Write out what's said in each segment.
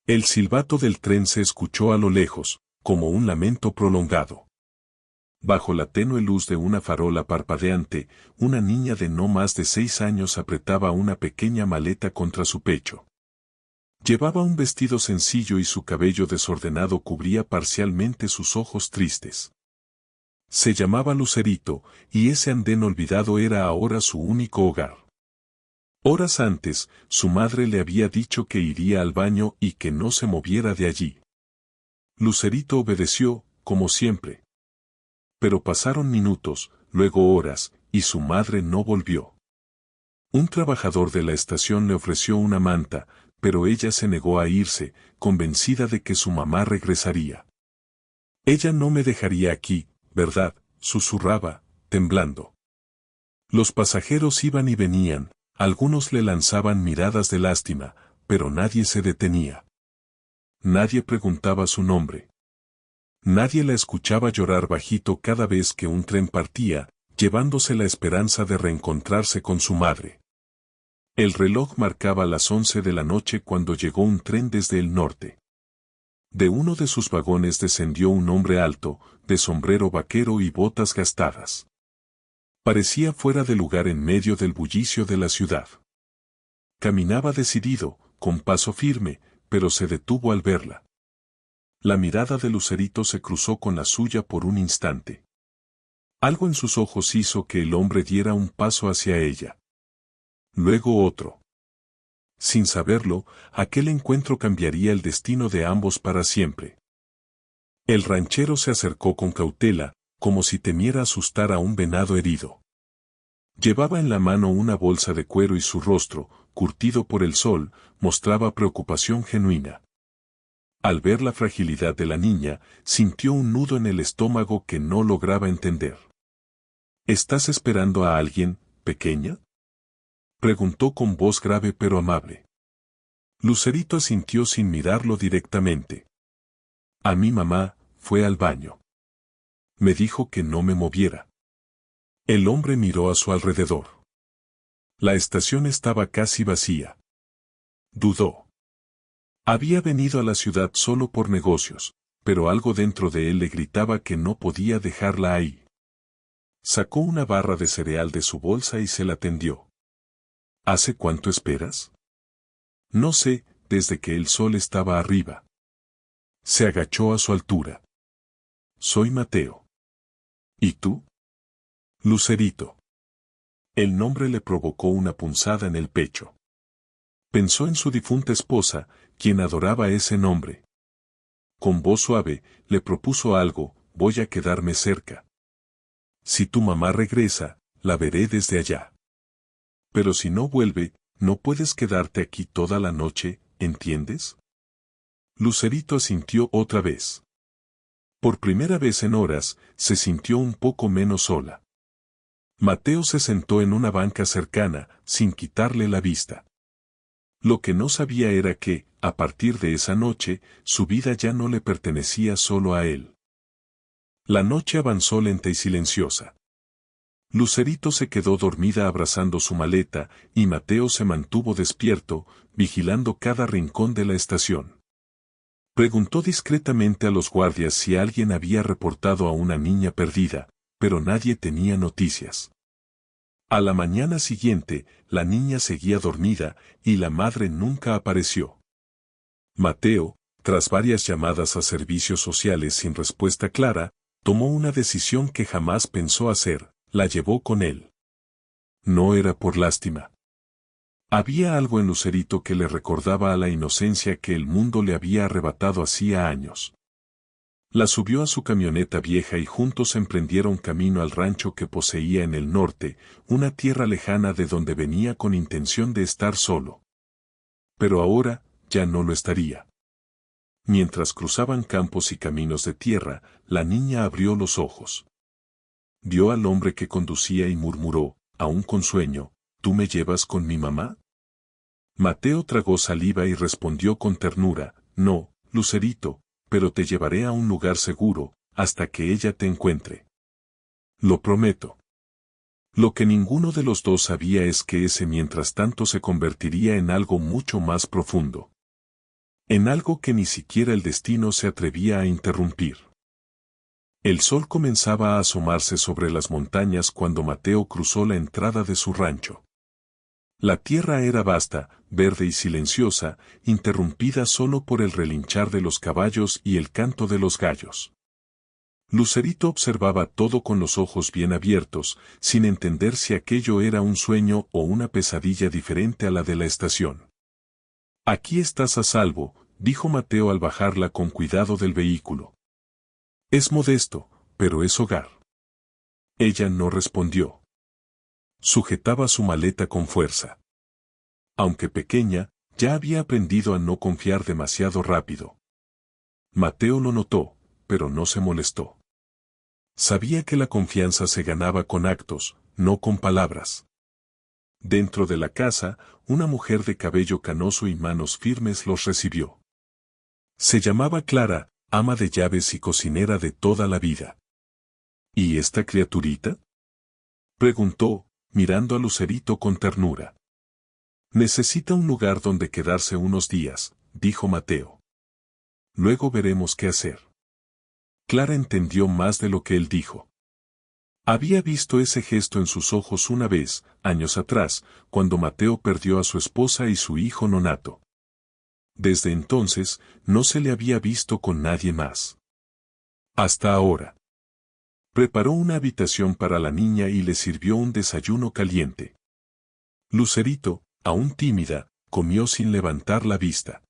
El silbato del tren se escuchó a lo lejos, como un lamento prolongado. Bajo la tenue luz de una farola parpadeante, una niña de no más de 6 años apretaba una pequeña maleta contra su pecho. Llevaba un vestido sencillo y su cabello desordenado cubría parcialmente sus ojos tristes. Se llamaba Lucerito, y ese andén olvidado era ahora su único hogar. Horas antes, su madre le había dicho que iría al baño y que no se moviera de allí. Lucerito obedeció, como siempre. Pero pasaron minutos, luego horas, y su madre no volvió. Un trabajador de la estación le ofreció una manta, pero ella se negó a irse, convencida de que su mamá regresaría. Ella no me dejaría aquí, ¿verdad?, susurraba, temblando. Los pasajeros iban y venían, algunos le lanzaban miradas de lástima, pero nadie se detenía. Nadie preguntaba su nombre. Nadie la escuchaba llorar bajito cada vez que un tren partía, llevándose la esperanza de reencontrarse con su madre. El reloj marcaba las 11 de la noche cuando llegó un tren desde el norte. De uno de sus vagones descendió un hombre alto, de sombrero vaquero y botas gastadas. Parecía fuera de lugar en medio del bullicio de la ciudad. Caminaba decidido, con paso firme, pero se detuvo al verla. La mirada de Lucerito se cruzó con la suya por un instante. Algo en sus ojos hizo que el hombre diera un paso hacia ella. Luego otro. Sin saberlo, aquel encuentro cambiaría el destino de ambos para siempre. El ranchero se acercó con cautela, como si temiera asustar a un venado herido. Llevaba en la mano una bolsa de cuero y su rostro, curtido por el sol, mostraba preocupación genuina. Al ver la fragilidad de la niña, sintió un nudo en el estómago que no lograba entender. ¿Estás esperando a alguien, pequeña?, preguntó con voz grave pero amable. Lucerito asintió sin mirarlo directamente. A mi mamá, fue al baño. Me dijo que no me moviera. El hombre miró a su alrededor. La estación estaba casi vacía. Dudó. Había venido a la ciudad solo por negocios, pero algo dentro de él le gritaba que no podía dejarla ahí. Sacó una barra de cereal de su bolsa y se la tendió. ¿Hace cuánto esperas? No sé, desde que el sol estaba arriba. Se agachó a su altura. Soy Mateo. ¿Y tú? Lucerito. El nombre le provocó una punzada en el pecho. Pensó en su difunta esposa, quien adoraba ese nombre. Con voz suave, le propuso algo: voy a quedarme cerca. Si tu mamá regresa, la veré desde allá. Pero si no vuelve, no puedes quedarte aquí toda la noche, ¿entiendes? Lucerito asintió otra vez. Por primera vez en horas, se sintió un poco menos sola. Mateo se sentó en una banca cercana, sin quitarle la vista. Lo que no sabía era que, a partir de esa noche, su vida ya no le pertenecía solo a él. La noche avanzó lenta y silenciosa. Lucerito se quedó dormida abrazando su maleta, y Mateo se mantuvo despierto, vigilando cada rincón de la estación. Preguntó discretamente a los guardias si alguien había reportado a una niña perdida, pero nadie tenía noticias. A la mañana siguiente, la niña seguía dormida, y la madre nunca apareció. Mateo, tras varias llamadas a servicios sociales sin respuesta clara, tomó una decisión que jamás pensó hacer: la llevó con él. No era por lástima. Había algo en Lucerito que le recordaba a la inocencia que el mundo le había arrebatado hacía años. La subió a su camioneta vieja y juntos emprendieron camino al rancho que poseía en el norte, una tierra lejana de donde venía con intención de estar solo. Pero ahora, ya no lo estaría. Mientras cruzaban campos y caminos de tierra, la niña abrió los ojos. Vio al hombre que conducía y murmuró, aún con sueño: ¿tú me llevas con mi mamá? Mateo tragó saliva y respondió con ternura: no, Lucerito, pero te llevaré a un lugar seguro, hasta que ella te encuentre. Lo prometo. Lo que ninguno de los dos sabía es que ese mientras tanto se convertiría en algo mucho más profundo. en algo que ni siquiera el destino se atrevía a interrumpir. El sol comenzaba a asomarse sobre las montañas cuando Mateo cruzó la entrada de su rancho. La tierra era vasta, verde y silenciosa, interrumpida solo por el relinchar de los caballos y el canto de los gallos. Lucerito observaba todo con los ojos bien abiertos, sin entender si aquello era un sueño o una pesadilla diferente a la de la estación. «Aquí estás a salvo», dijo Mateo al bajarla con cuidado del vehículo. «Es modesto, pero es hogar». Ella no respondió. Sujetaba su maleta con fuerza. Aunque pequeña, ya había aprendido a no confiar demasiado rápido. Mateo lo notó, pero no se molestó. Sabía que la confianza se ganaba con actos, no con palabras. Dentro de la casa, una mujer de cabello canoso y manos firmes los recibió. Se llamaba Clara, ama de llaves y cocinera de toda la vida. ¿Y esta criaturita?, preguntó, mirando a Lucerito con ternura. «Necesita un lugar donde quedarse unos días», dijo Mateo. «Luego veremos qué hacer». Clara entendió más de lo que él dijo. Había visto ese gesto en sus ojos una vez, años atrás, cuando Mateo perdió a su esposa y su hijo nonato. Desde entonces, no se le había visto con nadie más. Hasta ahora. Preparó una habitación para la niña y le sirvió un desayuno caliente. Lucerito, aún tímida, comió sin levantar la vista.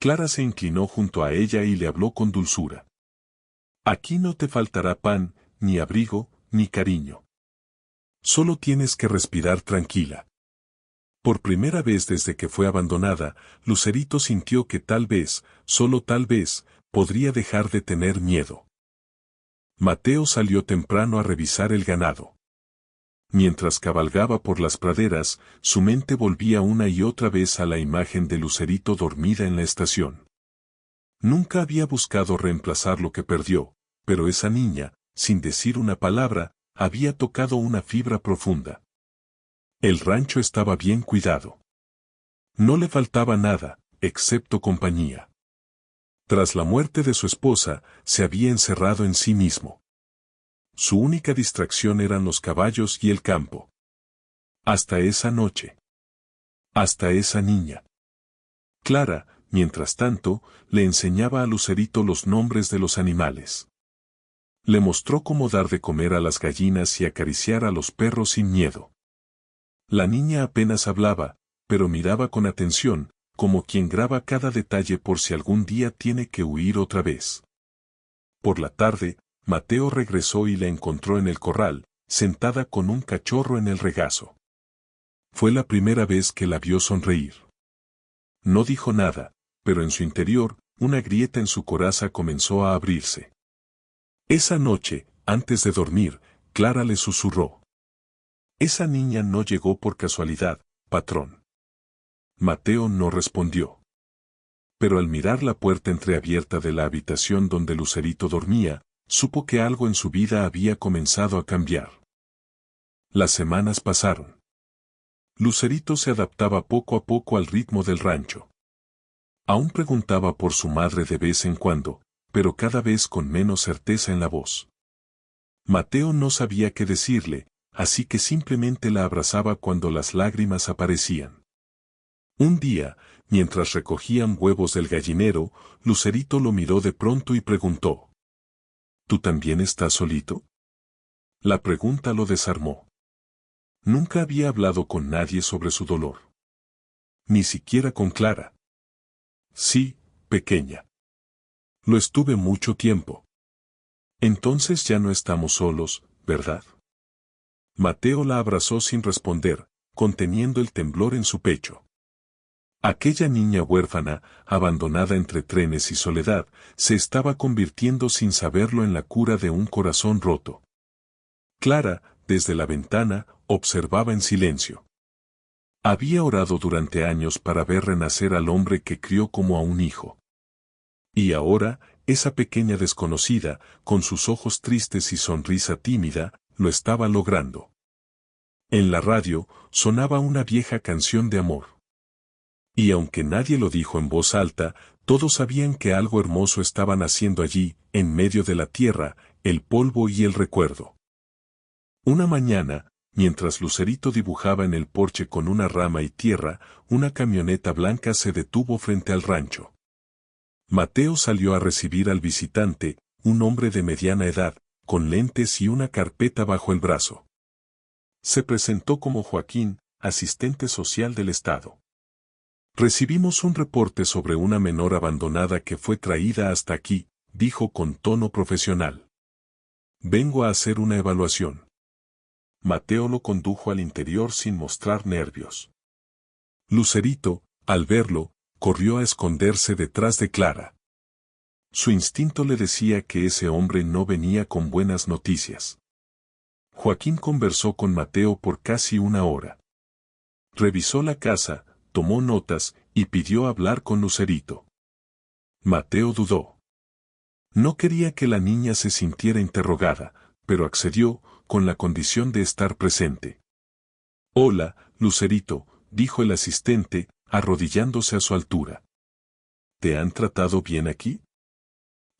Clara se inclinó junto a ella y le habló con dulzura. «Aquí no te faltará pan, ni abrigo, ni cariño. Solo tienes que respirar tranquila». Por primera vez desde que fue abandonada, Lucerito sintió que tal vez, solo tal vez, podría dejar de tener miedo. Mateo salió temprano a revisar el ganado. Mientras cabalgaba por las praderas, su mente volvía una y otra vez a la imagen de Lucerito dormida en la estación. Nunca había buscado reemplazar lo que perdió, pero esa niña, sin decir una palabra, había tocado una fibra profunda. El rancho estaba bien cuidado. No le faltaba nada, excepto compañía. Tras la muerte de su esposa, se había encerrado en sí mismo. Su única distracción eran los caballos y el campo. Hasta esa noche. Hasta esa niña. Clara, mientras tanto, le enseñaba a Lucerito los nombres de los animales. Le mostró cómo dar de comer a las gallinas y acariciar a los perros sin miedo. La niña apenas hablaba, pero miraba con atención, como quien graba cada detalle por si algún día tiene que huir otra vez. Por la tarde, Mateo regresó y la encontró en el corral, sentada con un cachorro en el regazo. Fue la primera vez que la vio sonreír. No dijo nada, pero en su interior, una grieta en su coraza comenzó a abrirse. Esa noche, antes de dormir, Clara le susurró. «Esa niña no llegó por casualidad, patrón». Mateo no respondió. Pero al mirar la puerta entreabierta de la habitación donde Lucerito dormía, supo que algo en su vida había comenzado a cambiar. Las semanas pasaron. Lucerito se adaptaba poco a poco al ritmo del rancho. Aún preguntaba por su madre de vez en cuando, pero cada vez con menos certeza en la voz. Mateo no sabía qué decirle, así que simplemente la abrazaba cuando las lágrimas aparecían. Un día, mientras recogían huevos del gallinero, Lucerito lo miró de pronto y preguntó. ¿Tú también estás solito? La pregunta lo desarmó. Nunca había hablado con nadie sobre su dolor. Ni siquiera con Clara. Sí, pequeña. Lo estuve mucho tiempo. Entonces ya no estamos solos, ¿verdad? Mateo la abrazó sin responder, conteniendo el temblor en su pecho. Aquella niña huérfana, abandonada entre trenes y soledad, se estaba convirtiendo sin saberlo en la cura de un corazón roto. Clara, desde la ventana, observaba en silencio. Había orado durante años para ver renacer al hombre que crió como a un hijo. Y ahora, esa pequeña desconocida, con sus ojos tristes y sonrisa tímida, lo estaba logrando. En la radio, sonaba una vieja canción de amor. Y aunque nadie lo dijo en voz alta, todos sabían que algo hermoso estaban haciendo allí, en medio de la tierra, el polvo y el recuerdo. Una mañana, mientras Lucerito dibujaba en el porche con una rama y tierra, una camioneta blanca se detuvo frente al rancho. Mateo salió a recibir al visitante, un hombre de mediana edad, con lentes y una carpeta bajo el brazo. Se presentó como Joaquín, asistente social del Estado. Recibimos un reporte sobre una menor abandonada que fue traída hasta aquí, dijo con tono profesional. Vengo a hacer una evaluación. Mateo lo condujo al interior sin mostrar nervios. Lucerito, al verlo, corrió a esconderse detrás de Clara. Su instinto le decía que ese hombre no venía con buenas noticias. Joaquín conversó con Mateo por casi una hora. Revisó la casa, tomó notas y pidió hablar con Lucerito. Mateo dudó. No quería que la niña se sintiera interrogada, pero accedió, con la condición de estar presente. Hola, Lucerito, dijo el asistente, arrodillándose a su altura. ¿Te han tratado bien aquí?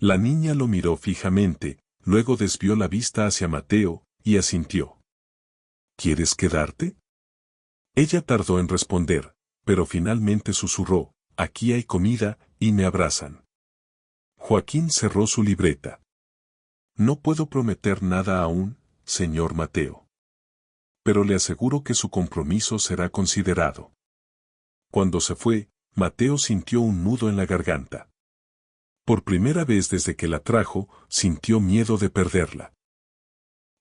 La niña lo miró fijamente, luego desvió la vista hacia Mateo, y asintió. ¿Quieres quedarte? Ella tardó en responder, pero finalmente susurró, aquí hay comida, y me abrazan. Joaquín cerró su libreta. No puedo prometer nada aún, señor Mateo. Pero le aseguro que su compromiso será considerado. Cuando se fue, Mateo sintió un nudo en la garganta. Por primera vez desde que la trajo, sintió miedo de perderla.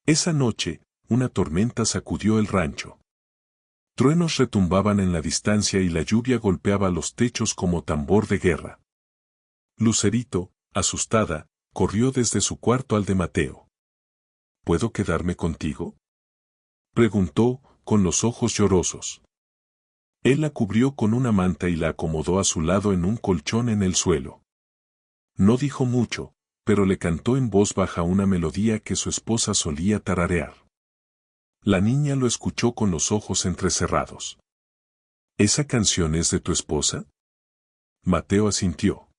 Esa noche, una tormenta sacudió el rancho. Truenos retumbaban en la distancia y la lluvia golpeaba los techos como tambor de guerra. Lucerito, asustada, corrió desde su cuarto al de Mateo. ¿Puedo quedarme contigo?, preguntó, con los ojos llorosos. Él la cubrió con una manta y la acomodó a su lado en un colchón en el suelo. No dijo mucho, pero le cantó en voz baja una melodía que su esposa solía tararear. La niña lo escuchó con los ojos entrecerrados. ¿Esa canción es de tu esposa? Mateo asintió.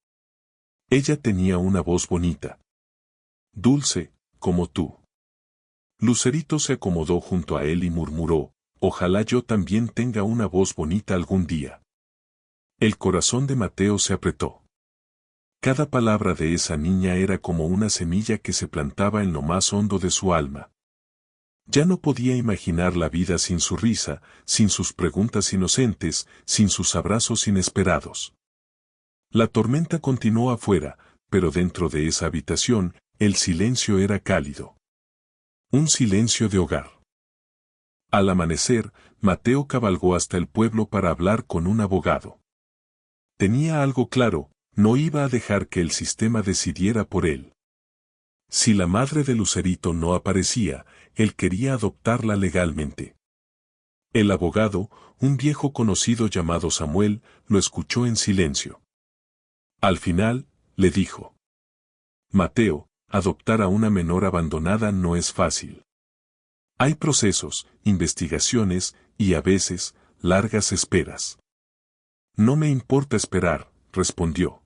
Ella tenía una voz bonita. Dulce, como tú. Lucerito se acomodó junto a él y murmuró, ojalá yo también tenga una voz bonita algún día. El corazón de Mateo se apretó. Cada palabra de esa niña era como una semilla que se plantaba en lo más hondo de su alma. Ya no podía imaginar la vida sin su risa, sin sus preguntas inocentes, sin sus abrazos inesperados. La tormenta continuó afuera, pero dentro de esa habitación, el silencio era cálido. Un silencio de hogar. Al amanecer, Mateo cabalgó hasta el pueblo para hablar con un abogado. Tenía algo claro, no iba a dejar que el sistema decidiera por él. Si la madre de Lucerito no aparecía, él quería adoptarla legalmente. El abogado, un viejo conocido llamado Samuel, lo escuchó en silencio. Al final, le dijo: Mateo, adoptar a una menor abandonada no es fácil. Hay procesos, investigaciones, y a veces, largas esperas. No me importa esperar, respondió.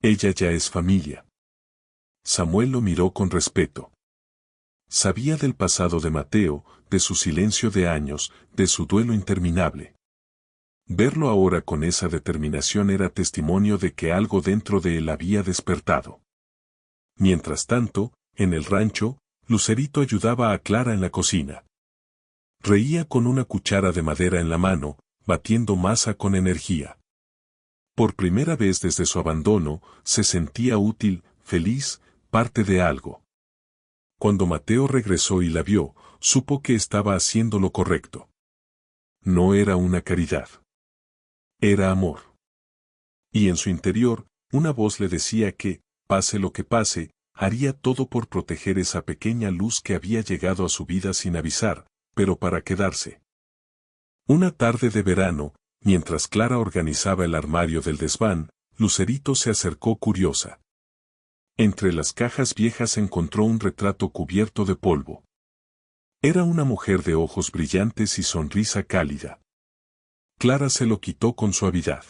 Ella ya es familia. Samuel lo miró con respeto. Sabía del pasado de Mateo, de su silencio de años, de su duelo interminable. Verlo ahora con esa determinación era testimonio de que algo dentro de él había despertado. Mientras tanto, en el rancho, Lucerito ayudaba a Clara en la cocina. Reía con una cuchara de madera en la mano, batiendo masa con energía. Por primera vez desde su abandono, se sentía útil, feliz, parte de algo. Cuando Mateo regresó y la vio, supo que estaba haciendo lo correcto. No era una caridad. Era amor. Y en su interior, una voz le decía que, pase lo que pase, haría todo por proteger esa pequeña luz que había llegado a su vida sin avisar, pero para quedarse. Una tarde de verano, mientras Clara organizaba el armario del desván, Lucerito se acercó curiosa. Entre las cajas viejas encontró un retrato cubierto de polvo. Era una mujer de ojos brillantes y sonrisa cálida. Clara se lo quitó con suavidad.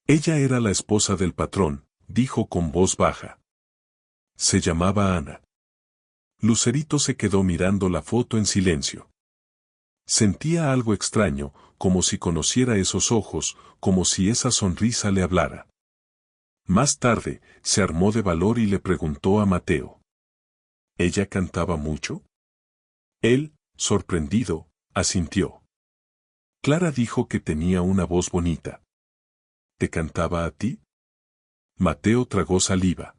Ella era la esposa del patrón, dijo con voz baja. Se llamaba Ana. Lucerito se quedó mirando la foto en silencio. Sentía algo extraño, como si conociera esos ojos, como si esa sonrisa le hablara. Más tarde, se armó de valor y le preguntó a Mateo. ¿Ella cantaba mucho? Él, sorprendido, asintió. Clara dijo que tenía una voz bonita. ¿Te cantaba a ti? Mateo tragó saliva.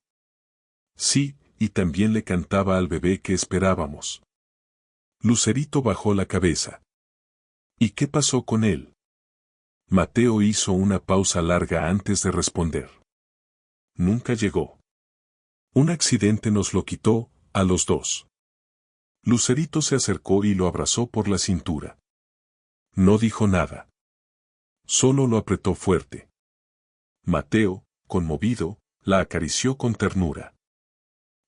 Sí, y también le cantaba al bebé que esperábamos. Lucerito bajó la cabeza. ¿Y qué pasó con él? Mateo hizo una pausa larga antes de responder. Nunca llegó. Un accidente nos lo quitó, a los dos. Lucerito se acercó y lo abrazó por la cintura. No dijo nada. Solo lo apretó fuerte. Mateo, conmovido, la acarició con ternura.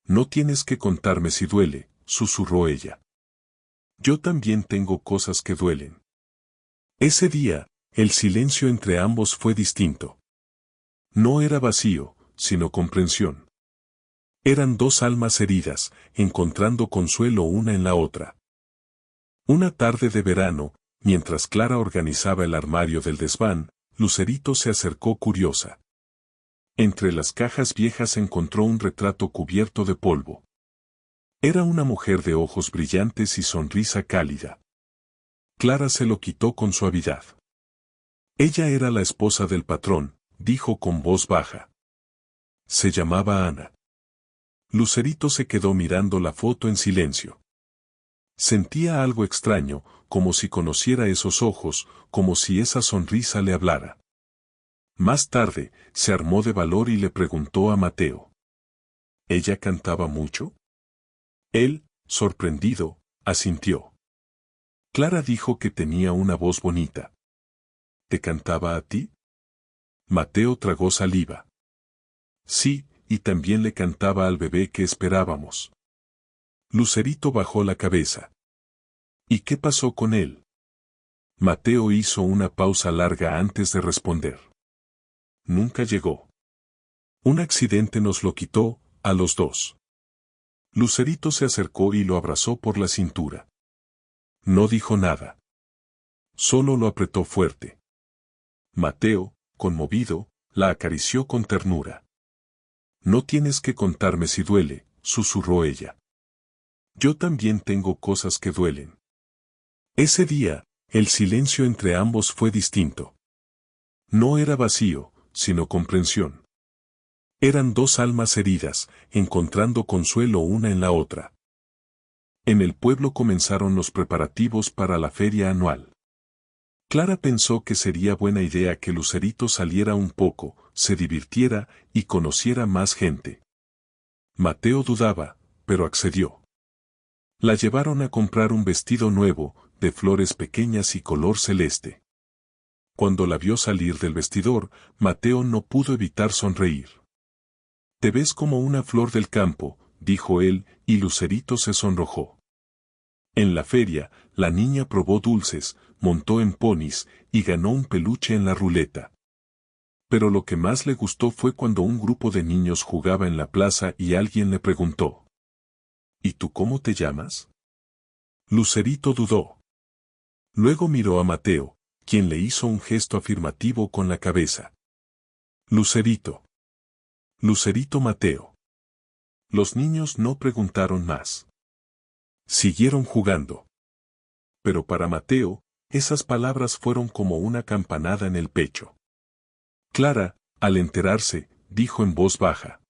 No tienes que contarme si duele, susurró ella. Yo también tengo cosas que duelen. Ese día, el silencio entre ambos fue distinto. No era vacío, sino comprensión. Eran dos almas heridas, encontrando consuelo una en la otra. Una tarde de verano, mientras Clara organizaba el armario del desván, Lucerito se acercó curiosa. Entre las cajas viejas encontró un retrato cubierto de polvo. Era una mujer de ojos brillantes y sonrisa cálida. Clara se lo quitó con suavidad. Ella era la esposa del patrón, dijo con voz baja. Se llamaba Ana. Lucerito se quedó mirando la foto en silencio. Sentía algo extraño, como si conociera esos ojos, como si esa sonrisa le hablara. Más tarde, se armó de valor y le preguntó a Mateo. ¿Ella cantaba mucho? Él, sorprendido, asintió. Clara dijo que tenía una voz bonita. ¿Te cantaba a ti? Mateo tragó saliva. Sí, y también le cantaba al bebé que esperábamos. Lucerito bajó la cabeza. ¿Y qué pasó con él? Mateo hizo una pausa larga antes de responder. Nunca llegó. Un accidente nos lo quitó, a los dos. Lucerito se acercó y lo abrazó por la cintura. No dijo nada. Solo lo apretó fuerte. Mateo, conmovido, la acarició con ternura. No tienes que contarme si duele, susurró ella. Yo también tengo cosas que duelen. Ese día, el silencio entre ambos fue distinto. No era vacío, sino comprensión. Eran dos almas heridas, encontrando consuelo una en la otra. En el pueblo comenzaron los preparativos para la feria anual. Clara pensó que sería buena idea que Lucerito saliera un poco, se divirtiera y conociera más gente. Mateo dudaba, pero accedió. La llevaron a comprar un vestido nuevo, de flores pequeñas y color celeste. Cuando la vio salir del vestidor, Mateo no pudo evitar sonreír. Te ves como una flor del campo, dijo él, y Lucerito se sonrojó. En la feria, la niña probó dulces, montó en ponis, y ganó un peluche en la ruleta. Pero lo que más le gustó fue cuando un grupo de niños jugaba en la plaza y alguien le preguntó. ¿Y tú cómo te llamas? Lucerito dudó. Luego miró a Mateo, quien le hizo un gesto afirmativo con la cabeza. Lucerito. Lucerito Mateo. Los niños no preguntaron más. Siguieron jugando. Pero para Mateo, esas palabras fueron como una campanada en el pecho. Clara, al enterarse, dijo en voz baja.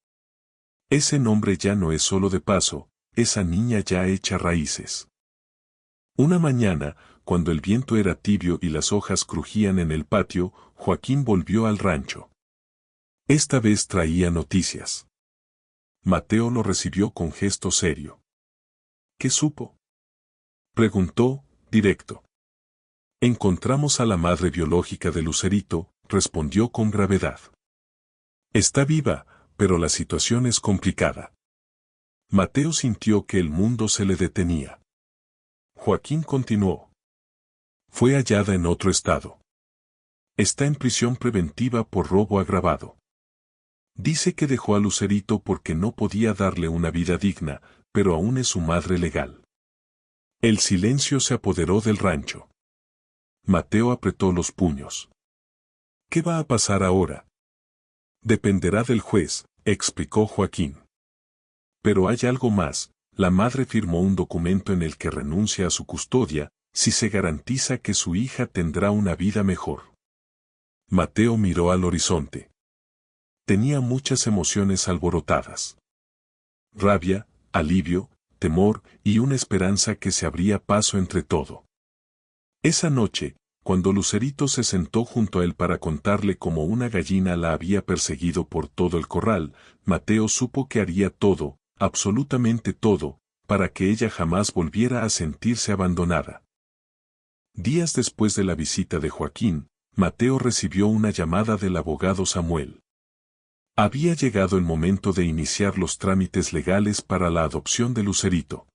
Ese nombre ya no es solo de paso, esa niña ya echa raíces. Una mañana, cuando el viento era tibio y las hojas crujían en el patio, Joaquín volvió al rancho. Esta vez traía noticias. Mateo lo recibió con gesto serio. ¿Qué supo? Preguntó, directo. Encontramos a la madre biológica de Lucerito, respondió con gravedad. Está viva, pero la situación es complicada. Mateo sintió que el mundo se le detenía. Joaquín continuó. Fue hallada en otro estado. Está en prisión preventiva por robo agravado. Dice que dejó a Lucerito porque no podía darle una vida digna, pero aún es su madre legal. El silencio se apoderó del rancho. Mateo apretó los puños. ¿Qué va a pasar ahora? Dependerá del juez, explicó Joaquín. Pero hay algo más, la madre firmó un documento en el que renuncia a su custodia, si se garantiza que su hija tendrá una vida mejor. Mateo miró al horizonte. Tenía muchas emociones alborotadas. Rabia, alivio, temor y una esperanza que se abría paso entre todo. Esa noche, cuando Lucerito se sentó junto a él para contarle cómo una gallina la había perseguido por todo el corral, Mateo supo que haría todo, absolutamente todo, para que ella jamás volviera a sentirse abandonada. Días después de la visita de Joaquín, Mateo recibió una llamada del abogado Samuel. Había llegado el momento de iniciar los trámites legales para la adopción de Lucerito.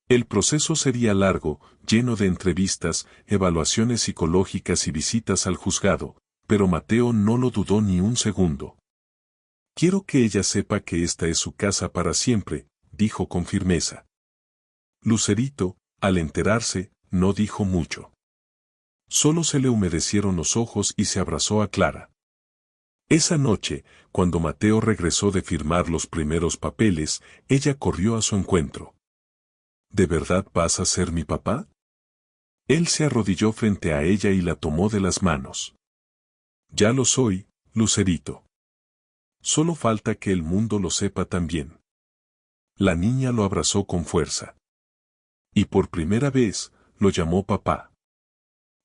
El proceso sería largo, lleno de entrevistas, evaluaciones psicológicas y visitas al juzgado, pero Mateo no lo dudó ni un segundo. Quiero que ella sepa que esta es su casa para siempre, dijo con firmeza. Lucerito, al enterarse, no dijo mucho. Solo se le humedecieron los ojos y se abrazó a Clara. Esa noche, cuando Mateo regresó de firmar los primeros papeles, ella corrió a su encuentro. ¿De verdad vas a ser mi papá? Él se arrodilló frente a ella y la tomó de las manos. Ya lo soy, Lucerito. Solo falta que el mundo lo sepa también. La niña lo abrazó con fuerza. Y por primera vez, lo llamó papá.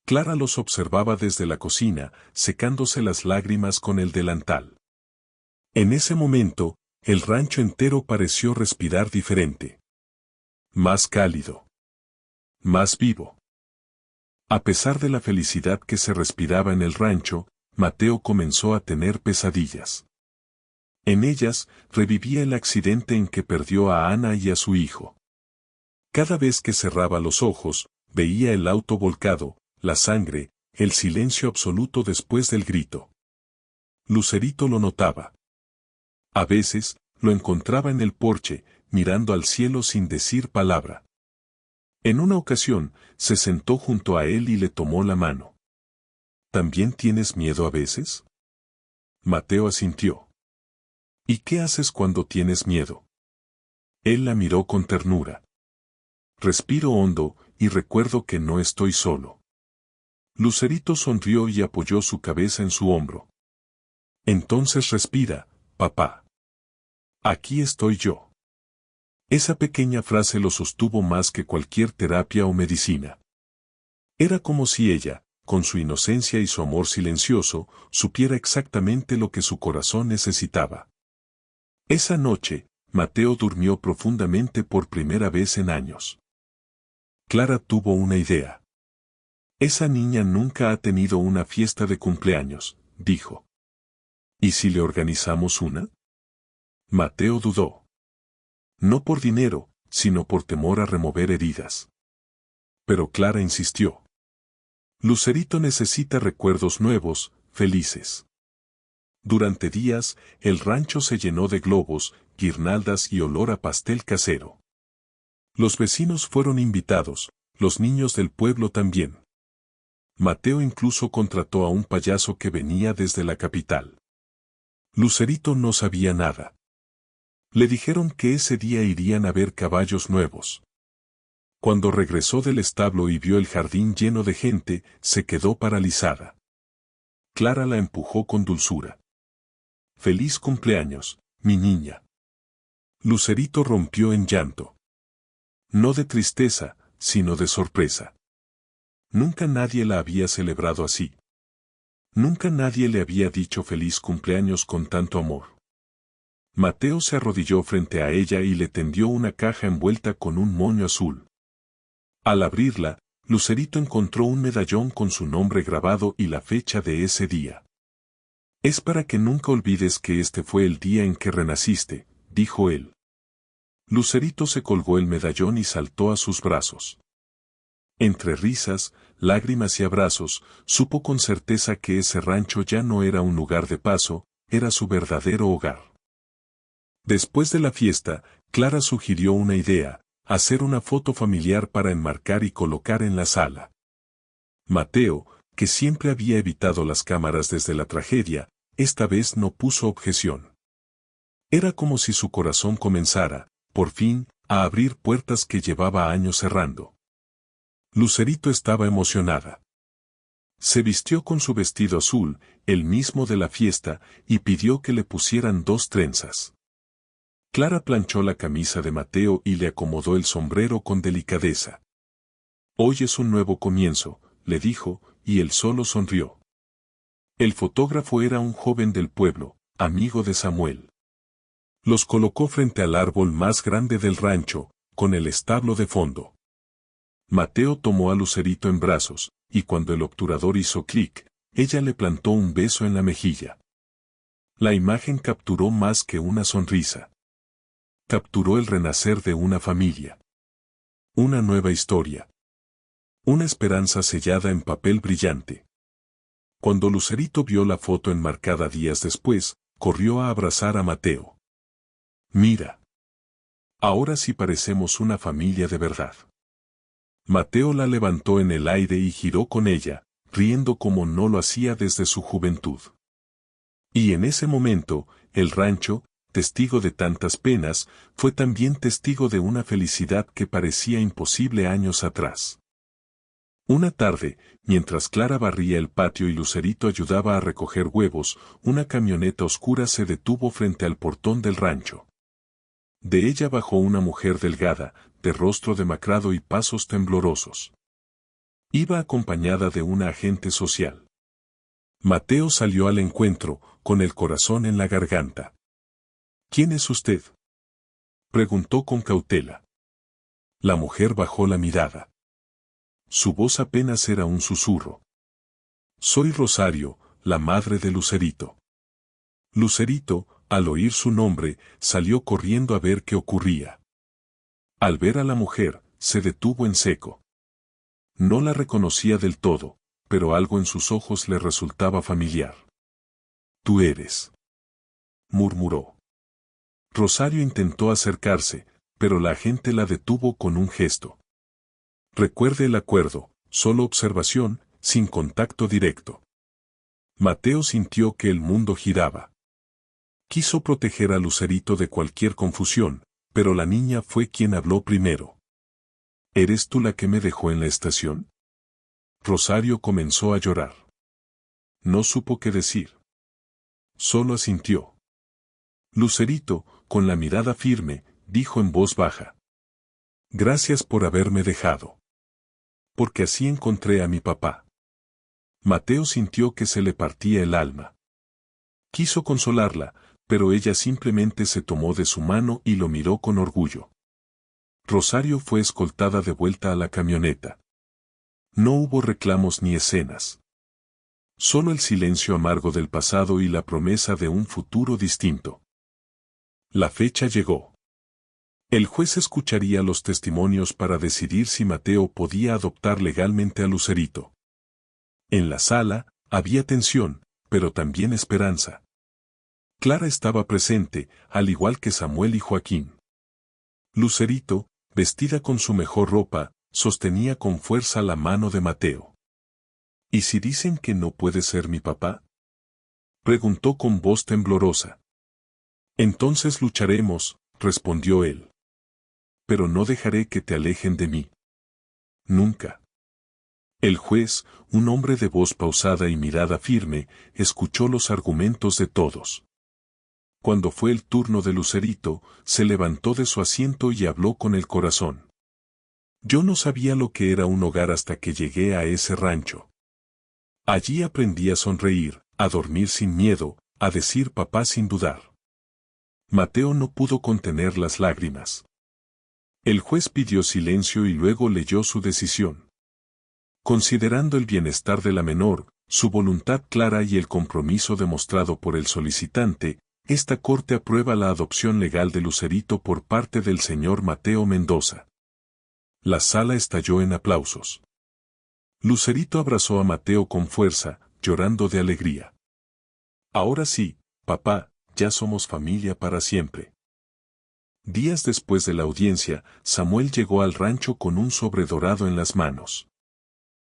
Clara los observaba desde la cocina, secándose las lágrimas con el delantal. En ese momento, el rancho entero pareció respirar diferente. Más cálido. Más vivo. A pesar de la felicidad que se respiraba en el rancho, Mateo comenzó a tener pesadillas. En ellas, revivía el accidente en que perdió a Ana y a su hijo. Cada vez que cerraba los ojos, veía el auto volcado, la sangre, el silencio absoluto después del grito. Lucerito lo notaba. A veces, lo encontraba en el porche, mirando al cielo sin decir palabra. En una ocasión, se sentó junto a él y le tomó la mano. ¿También tienes miedo a veces? Mateo asintió. ¿Y qué haces cuando tienes miedo? Él la miró con ternura. Respiro hondo, y recuerdo que no estoy solo. Lucerito sonrió y apoyó su cabeza en su hombro. Entonces respira, papá. Aquí estoy yo. Esa pequeña frase lo sostuvo más que cualquier terapia o medicina. Era como si ella, con su inocencia y su amor silencioso, supiera exactamente lo que su corazón necesitaba. Esa noche, Mateo durmió profundamente por primera vez en años. Clara tuvo una idea. Esa niña nunca ha tenido una fiesta de cumpleaños, dijo. ¿Y si le organizamos una? Mateo dudó. No por dinero, sino por temor a remover heridas. Pero Clara insistió. Lucerito necesita recuerdos nuevos, felices. Durante días, el rancho se llenó de globos, guirnaldas y olor a pastel casero. Los vecinos fueron invitados, los niños del pueblo también. Mateo incluso contrató a un payaso que venía desde la capital. Lucerito no sabía nada. Le dijeron que ese día irían a ver caballos nuevos. Cuando regresó del establo y vio el jardín lleno de gente, se quedó paralizada. Clara la empujó con dulzura. «Feliz cumpleaños, mi niña». Lucerito rompió en llanto. No de tristeza, sino de sorpresa. Nunca nadie la había celebrado así. Nunca nadie le había dicho feliz cumpleaños con tanto amor. Mateo se arrodilló frente a ella y le tendió una caja envuelta con un moño azul. Al abrirla, Lucerito encontró un medallón con su nombre grabado y la fecha de ese día. «Es para que nunca olvides que este fue el día en que renaciste», dijo él. Lucerito se colgó el medallón y saltó a sus brazos. Entre risas, lágrimas y abrazos, supo con certeza que ese rancho ya no era un lugar de paso, era su verdadero hogar. Después de la fiesta, Clara sugirió una idea: hacer una foto familiar para enmarcar y colocar en la sala. Mateo, que siempre había evitado las cámaras desde la tragedia, esta vez no puso objeción. Era como si su corazón comenzara, por fin, a abrir puertas que llevaba años cerrando. Lucerito estaba emocionada. Se vistió con su vestido azul, el mismo de la fiesta, y pidió que le pusieran 2 trenzas. Clara planchó la camisa de Mateo y le acomodó el sombrero con delicadeza. «Hoy es un nuevo comienzo», le dijo, y él solo sonrió. El fotógrafo era un joven del pueblo, amigo de Samuel. Los colocó frente al árbol más grande del rancho, con el establo de fondo. Mateo tomó a Lucerito en brazos, y cuando el obturador hizo clic, ella le plantó un beso en la mejilla. La imagen capturó más que una sonrisa. Capturó el renacer de una familia. Una nueva historia. Una esperanza sellada en papel brillante. Cuando Lucerito vio la foto enmarcada días después, corrió a abrazar a Mateo. «Mira. Ahora sí parecemos una familia de verdad». Mateo la levantó en el aire y giró con ella, riendo como no lo hacía desde su juventud. Y en ese momento, el rancho, testigo de tantas penas, fue también testigo de una felicidad que parecía imposible años atrás. Una tarde, mientras Clara barría el patio y Lucerito ayudaba a recoger huevos, una camioneta oscura se detuvo frente al portón del rancho. De ella bajó una mujer delgada, de rostro demacrado y pasos temblorosos. Iba acompañada de una agente social. Mateo salió al encuentro, con el corazón en la garganta. «¿Quién es usted?», preguntó con cautela. La mujer bajó la mirada. Su voz apenas era un susurro. «Soy Rosario, la madre de Lucerito». Lucerito, al oír su nombre, salió corriendo a ver qué ocurría. Al ver a la mujer, se detuvo en seco. No la reconocía del todo, pero algo en sus ojos le resultaba familiar. «Tú eres», murmuró. Rosario intentó acercarse, pero la agente la detuvo con un gesto. «Recuerde el acuerdo, solo observación, sin contacto directo». Mateo sintió que el mundo giraba. Quiso proteger a Lucerito de cualquier confusión, pero la niña fue quien habló primero. «¿Eres tú la que me dejó en la estación?». Rosario comenzó a llorar. No supo qué decir. Solo asintió. Lucerito, con la mirada firme, dijo en voz baja: «Gracias por haberme dejado. Porque así encontré a mi papá». Mateo sintió que se le partía el alma. Quiso consolarla, pero ella simplemente se tomó de su mano y lo miró con orgullo. Rosario fue escoltada de vuelta a la camioneta. No hubo reclamos ni escenas. Solo el silencio amargo del pasado y la promesa de un futuro distinto. La fecha llegó. El juez escucharía los testimonios para decidir si Mateo podía adoptar legalmente a Lucerito. En la sala, había tensión, pero también esperanza. Clara estaba presente, al igual que Samuel y Joaquín. Lucerito, vestida con su mejor ropa, sostenía con fuerza la mano de Mateo. «¿Y si dicen que no puede ser mi papá?», preguntó con voz temblorosa. «Entonces lucharemos», respondió él. «Pero no dejaré que te alejen de mí. Nunca». El juez, un hombre de voz pausada y mirada firme, escuchó los argumentos de todos. Cuando fue el turno de Lucerito, se levantó de su asiento y habló con el corazón. «Yo no sabía lo que era un hogar hasta que llegué a ese rancho. Allí aprendí a sonreír, a dormir sin miedo, a decir papá sin dudar». Mateo no pudo contener las lágrimas. El juez pidió silencio y luego leyó su decisión. Considerando el bienestar de la menor, su voluntad clara y el compromiso demostrado por el solicitante, esta corte aprueba la adopción legal de Lucerito por parte del señor Mateo Mendoza. La sala estalló en aplausos. Lucerito abrazó a Mateo con fuerza, llorando de alegría. Ahora sí, papá, ya somos familia para siempre. Días después de la audiencia, Samuel llegó al rancho con un sobre dorado en las manos.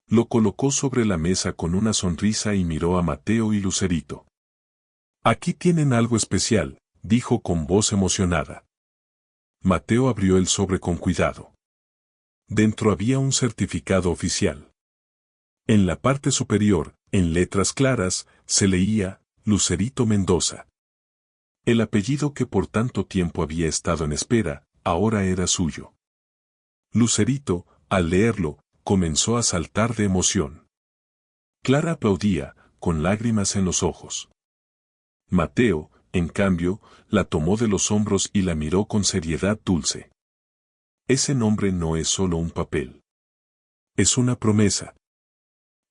Lo colocó sobre la mesa con una sonrisa y miró a Mateo y Lucerito. Aquí tienen algo especial, dijo con voz emocionada. Mateo abrió el sobre con cuidado. Dentro había un certificado oficial. En la parte superior, en letras claras, se leía, Lucerito Mendoza. El apellido que por tanto tiempo había estado en espera, ahora era suyo. Lucerito, al leerlo, comenzó a saltar de emoción. Clara aplaudía, con lágrimas en los ojos. Mateo, en cambio, la tomó de los hombros y la miró con seriedad dulce. Ese nombre no es solo un papel. Es una promesa.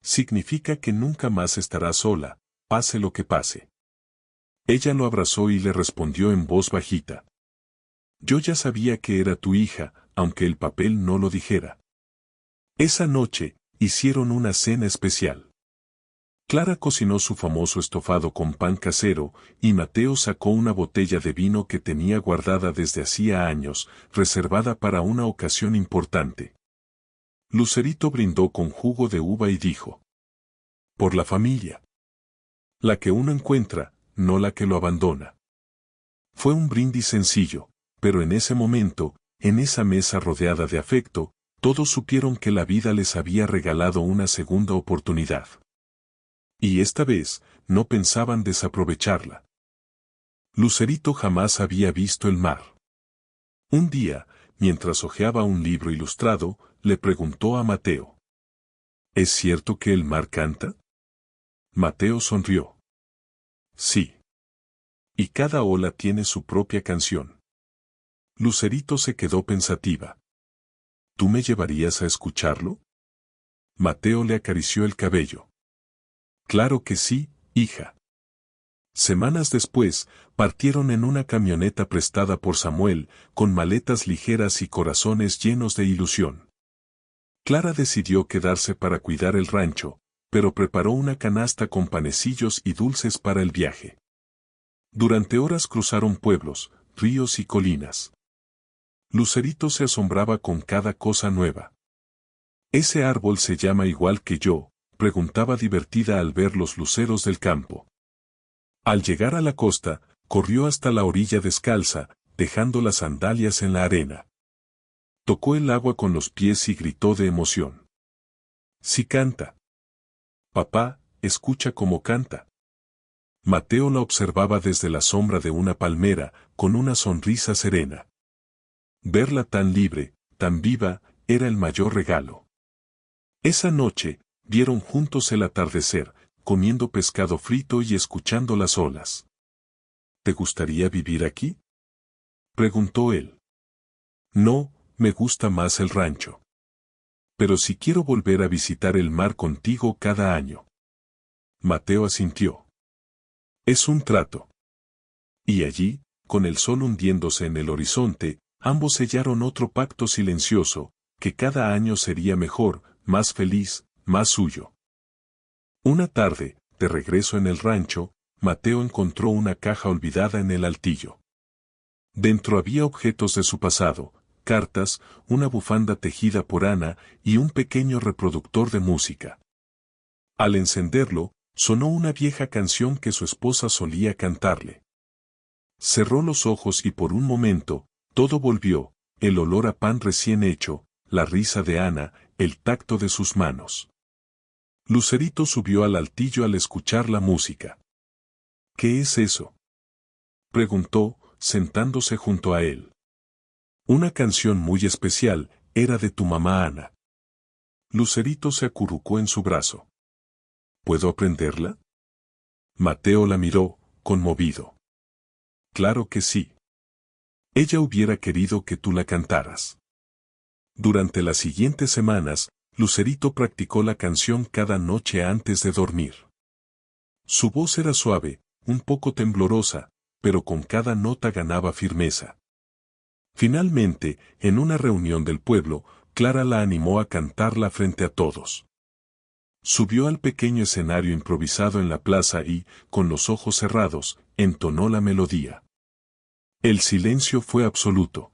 Significa que nunca más estará sola, pase lo que pase. Ella lo abrazó y le respondió en voz bajita. Yo ya sabía que era tu hija, aunque el papel no lo dijera. Esa noche, hicieron una cena especial. Clara cocinó su famoso estofado con pan casero, y Mateo sacó una botella de vino que tenía guardada desde hacía años, reservada para una ocasión importante. Lucerito brindó con jugo de uva y dijo: por la familia. La que uno encuentra, no la que lo abandona. Fue un brindis sencillo, pero en ese momento, en esa mesa rodeada de afecto, todos supieron que la vida les había regalado una segunda oportunidad. Y esta vez, no pensaban desaprovecharla. Lucerito jamás había visto el mar. Un día, mientras hojeaba un libro ilustrado, le preguntó a Mateo: ¿es cierto que el mar canta? Mateo sonrió. Sí. Y cada ola tiene su propia canción. Lucerito se quedó pensativa. ¿Tú me llevarías a escucharlo? Mateo le acarició el cabello. Claro que sí, hija. Semanas después, partieron en una camioneta prestada por Samuel, con maletas ligeras y corazones llenos de ilusión. Clara decidió quedarse para cuidar el rancho, pero preparó una canasta con panecillos y dulces para el viaje. Durante horas cruzaron pueblos, ríos y colinas. Lucerito se asombraba con cada cosa nueva. ¿Ese árbol se llama igual que yo?, preguntaba divertida al ver los luceros del campo. Al llegar a la costa, corrió hasta la orilla descalza, dejando las sandalias en la arena. Tocó el agua con los pies y gritó de emoción. Sí canta. Papá, escucha cómo canta. Mateo la observaba desde la sombra de una palmera, con una sonrisa serena. Verla tan libre, tan viva, era el mayor regalo. Esa noche, vieron juntos el atardecer, comiendo pescado frito y escuchando las olas. ¿Te gustaría vivir aquí?, preguntó él. No, me gusta más el rancho. Pero si quiero volver a visitar el mar contigo cada año. Mateo asintió. Es un trato. Y allí, con el sol hundiéndose en el horizonte, ambos sellaron otro pacto silencioso, que cada año sería mejor, más feliz, más suyo. Una tarde, de regreso en el rancho, Mateo encontró una caja olvidada en el altillo. Dentro había objetos de su pasado, cartas, una bufanda tejida por Ana y un pequeño reproductor de música. Al encenderlo, sonó una vieja canción que su esposa solía cantarle. Cerró los ojos y por un momento, todo volvió, el olor a pan recién hecho, la risa de Ana, el tacto de sus manos. Lucerito subió al altillo al escuchar la música. ¿Qué es eso?, preguntó, sentándose junto a él. Una canción muy especial, era de tu mamá Ana. Lucerito se acurrucó en su brazo. ¿Puedo aprenderla? Mateo la miró, conmovido. Claro que sí. Ella hubiera querido que tú la cantaras. Durante las siguientes semanas, Lucerito practicó la canción cada noche antes de dormir. Su voz era suave, un poco temblorosa, pero con cada nota ganaba firmeza. Finalmente, en una reunión del pueblo, Clara la animó a cantarla frente a todos. Subió al pequeño escenario improvisado en la plaza y, con los ojos cerrados, entonó la melodía. El silencio fue absoluto.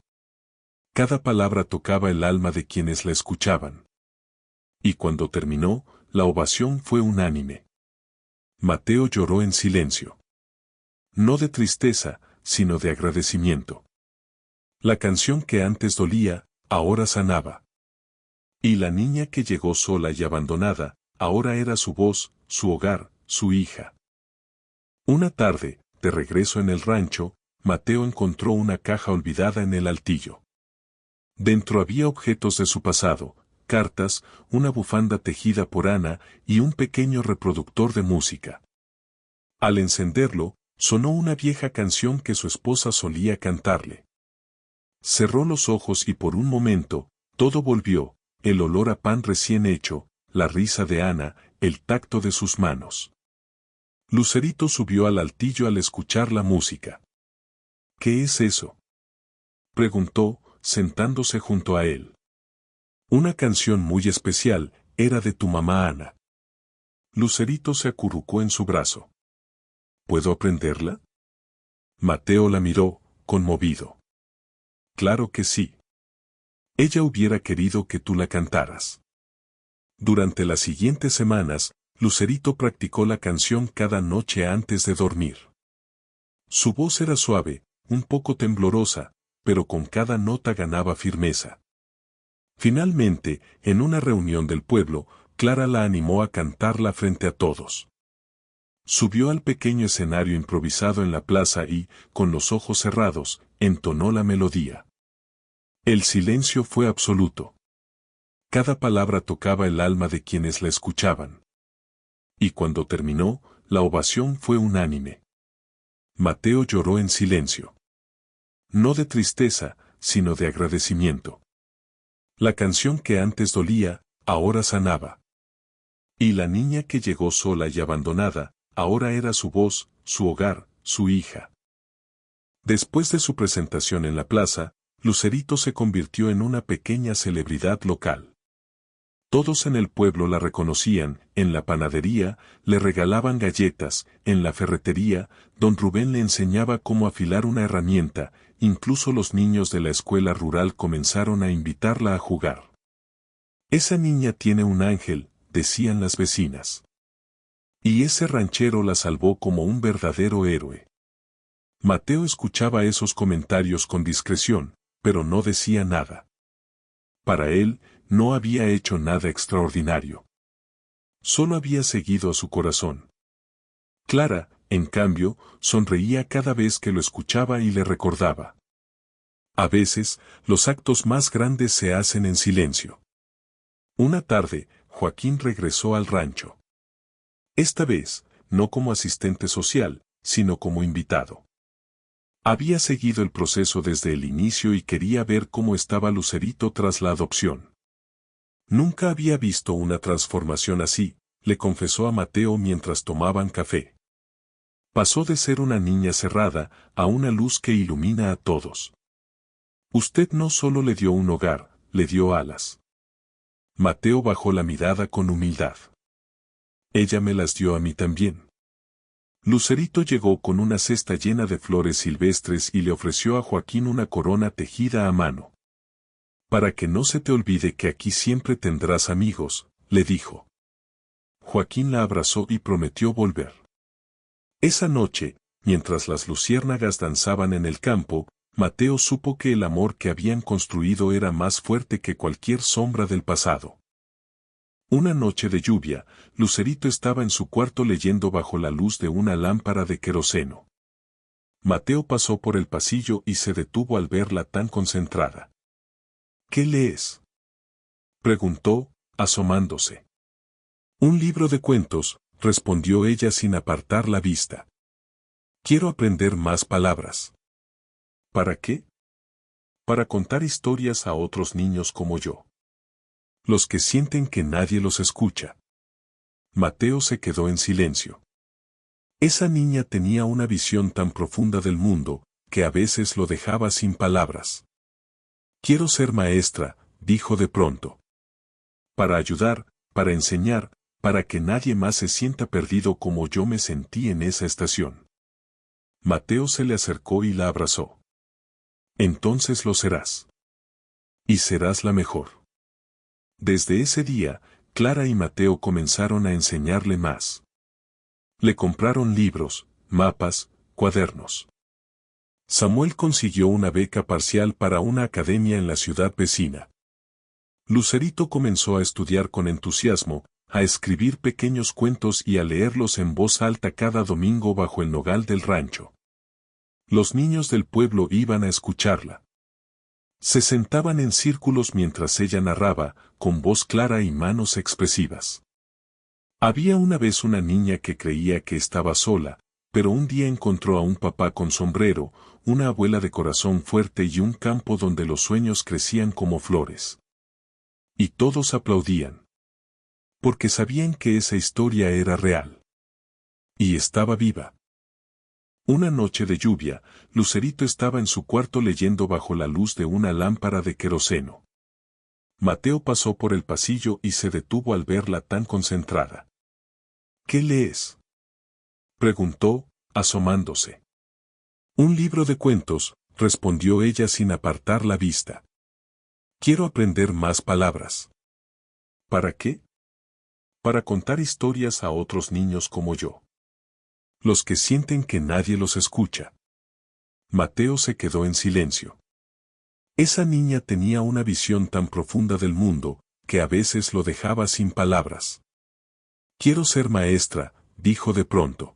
Cada palabra tocaba el alma de quienes la escuchaban. Y cuando terminó, la ovación fue unánime. Mateo lloró en silencio. No de tristeza, sino de agradecimiento. La canción que antes dolía, ahora sanaba. Y la niña que llegó sola y abandonada, ahora era su voz, su hogar, su hija. Una tarde, de regreso en el rancho, Mateo encontró una caja olvidada en el altillo. Dentro había objetos de su pasado, cartas, una bufanda tejida por Ana y un pequeño reproductor de música. Al encenderlo, sonó una vieja canción que su esposa solía cantarle. Cerró los ojos y por un momento, todo volvió, el olor a pan recién hecho, la risa de Ana, el tacto de sus manos. Lucerito subió al altillo al escuchar la música. ¿Qué es eso?, preguntó, sentándose junto a él. Una canción muy especial, era de tu mamá Ana. Lucerito se acurrucó en su brazo. ¿Puedo aprenderla? Mateo la miró, conmovido. Claro que sí. Ella hubiera querido que tú la cantaras. Durante las siguientes semanas, Lucerito practicó la canción cada noche antes de dormir. Su voz era suave, un poco temblorosa, pero con cada nota ganaba firmeza. Finalmente, en una reunión del pueblo, Clara la animó a cantarla frente a todos. Subió al pequeño escenario improvisado en la plaza y, con los ojos cerrados, entonó la melodía. El silencio fue absoluto. Cada palabra tocaba el alma de quienes la escuchaban. Y cuando terminó, la ovación fue unánime. Mateo lloró en silencio. No de tristeza, sino de agradecimiento. La canción que antes dolía, ahora sanaba. Y la niña que llegó sola y abandonada, ahora era su voz, su hogar, su hija. Después de su presentación en la plaza, Lucerito se convirtió en una pequeña celebridad local. Todos en el pueblo la reconocían, en la panadería, le regalaban galletas, en la ferretería, don Rubén le enseñaba cómo afilar una herramienta, incluso los niños de la escuela rural comenzaron a invitarla a jugar. Esa niña tiene un ángel, decían las vecinas. Y ese ranchero la salvó como un verdadero héroe. Mateo escuchaba esos comentarios con discreción, pero no decía nada. Para él, no había hecho nada extraordinario. Solo había seguido a su corazón. Clara, en cambio, sonreía cada vez que lo escuchaba y le recordaba. A veces, los actos más grandes se hacen en silencio. Una tarde, Joaquín regresó al rancho. Esta vez, no como asistente social, sino como invitado. Había seguido el proceso desde el inicio y quería ver cómo estaba Lucerito tras la adopción. Nunca había visto una transformación así, le confesó a Mateo mientras tomaban café. Pasó de ser una niña cerrada a una luz que ilumina a todos. Usted no solo le dio un hogar, le dio alas. Mateo bajó la mirada con humildad. Ella me las dio a mí también. Lucerito llegó con una cesta llena de flores silvestres y le ofreció a Joaquín una corona tejida a mano. Para que no se te olvide que aquí siempre tendrás amigos, le dijo. Joaquín la abrazó y prometió volver. Esa noche, mientras las luciérnagas danzaban en el campo, Mateo supo que el amor que habían construido era más fuerte que cualquier sombra del pasado. Una noche de lluvia, Lucerito estaba en su cuarto leyendo bajo la luz de una lámpara de queroseno. Mateo pasó por el pasillo y se detuvo al verla tan concentrada. ¿Qué lees?, preguntó, asomándose. Un libro de cuentos, respondió ella sin apartar la vista. Quiero aprender más palabras. ¿Para qué? Para contar historias a otros niños como yo. Los que sienten que nadie los escucha. Mateo se quedó en silencio. Esa niña tenía una visión tan profunda del mundo, que a veces lo dejaba sin palabras. Quiero ser maestra, dijo de pronto. Para ayudar, para enseñar, para que nadie más se sienta perdido como yo me sentí en esa estación. Mateo se le acercó y la abrazó. Entonces lo serás. Y serás la mejor. Desde ese día, Clara y Mateo comenzaron a enseñarle más. Le compraron libros, mapas, cuadernos. Samuel consiguió una beca parcial para una academia en la ciudad vecina. Lucerito comenzó a estudiar con entusiasmo, a escribir pequeños cuentos y a leerlos en voz alta cada domingo bajo el nogal del rancho. Los niños del pueblo iban a escucharla. Se sentaban en círculos mientras ella narraba, con voz clara y manos expresivas. Había una vez una niña que creía que estaba sola, pero un día encontró a un papá con sombrero, una abuela de corazón fuerte y un campo donde los sueños crecían como flores. Y todos aplaudían. Porque sabían que esa historia era real. Y estaba viva. Una noche de lluvia, Lucerito estaba en su cuarto leyendo bajo la luz de una lámpara de queroseno. Mateo pasó por el pasillo y se detuvo al verla tan concentrada. ¿Qué lees?, preguntó, asomándose. Un libro de cuentos, respondió ella sin apartar la vista. Quiero aprender más palabras. ¿Para qué? Para contar historias a otros niños como yo. Los que sienten que nadie los escucha. Mateo se quedó en silencio. Esa niña tenía una visión tan profunda del mundo, que a veces lo dejaba sin palabras. Quiero ser maestra, dijo de pronto.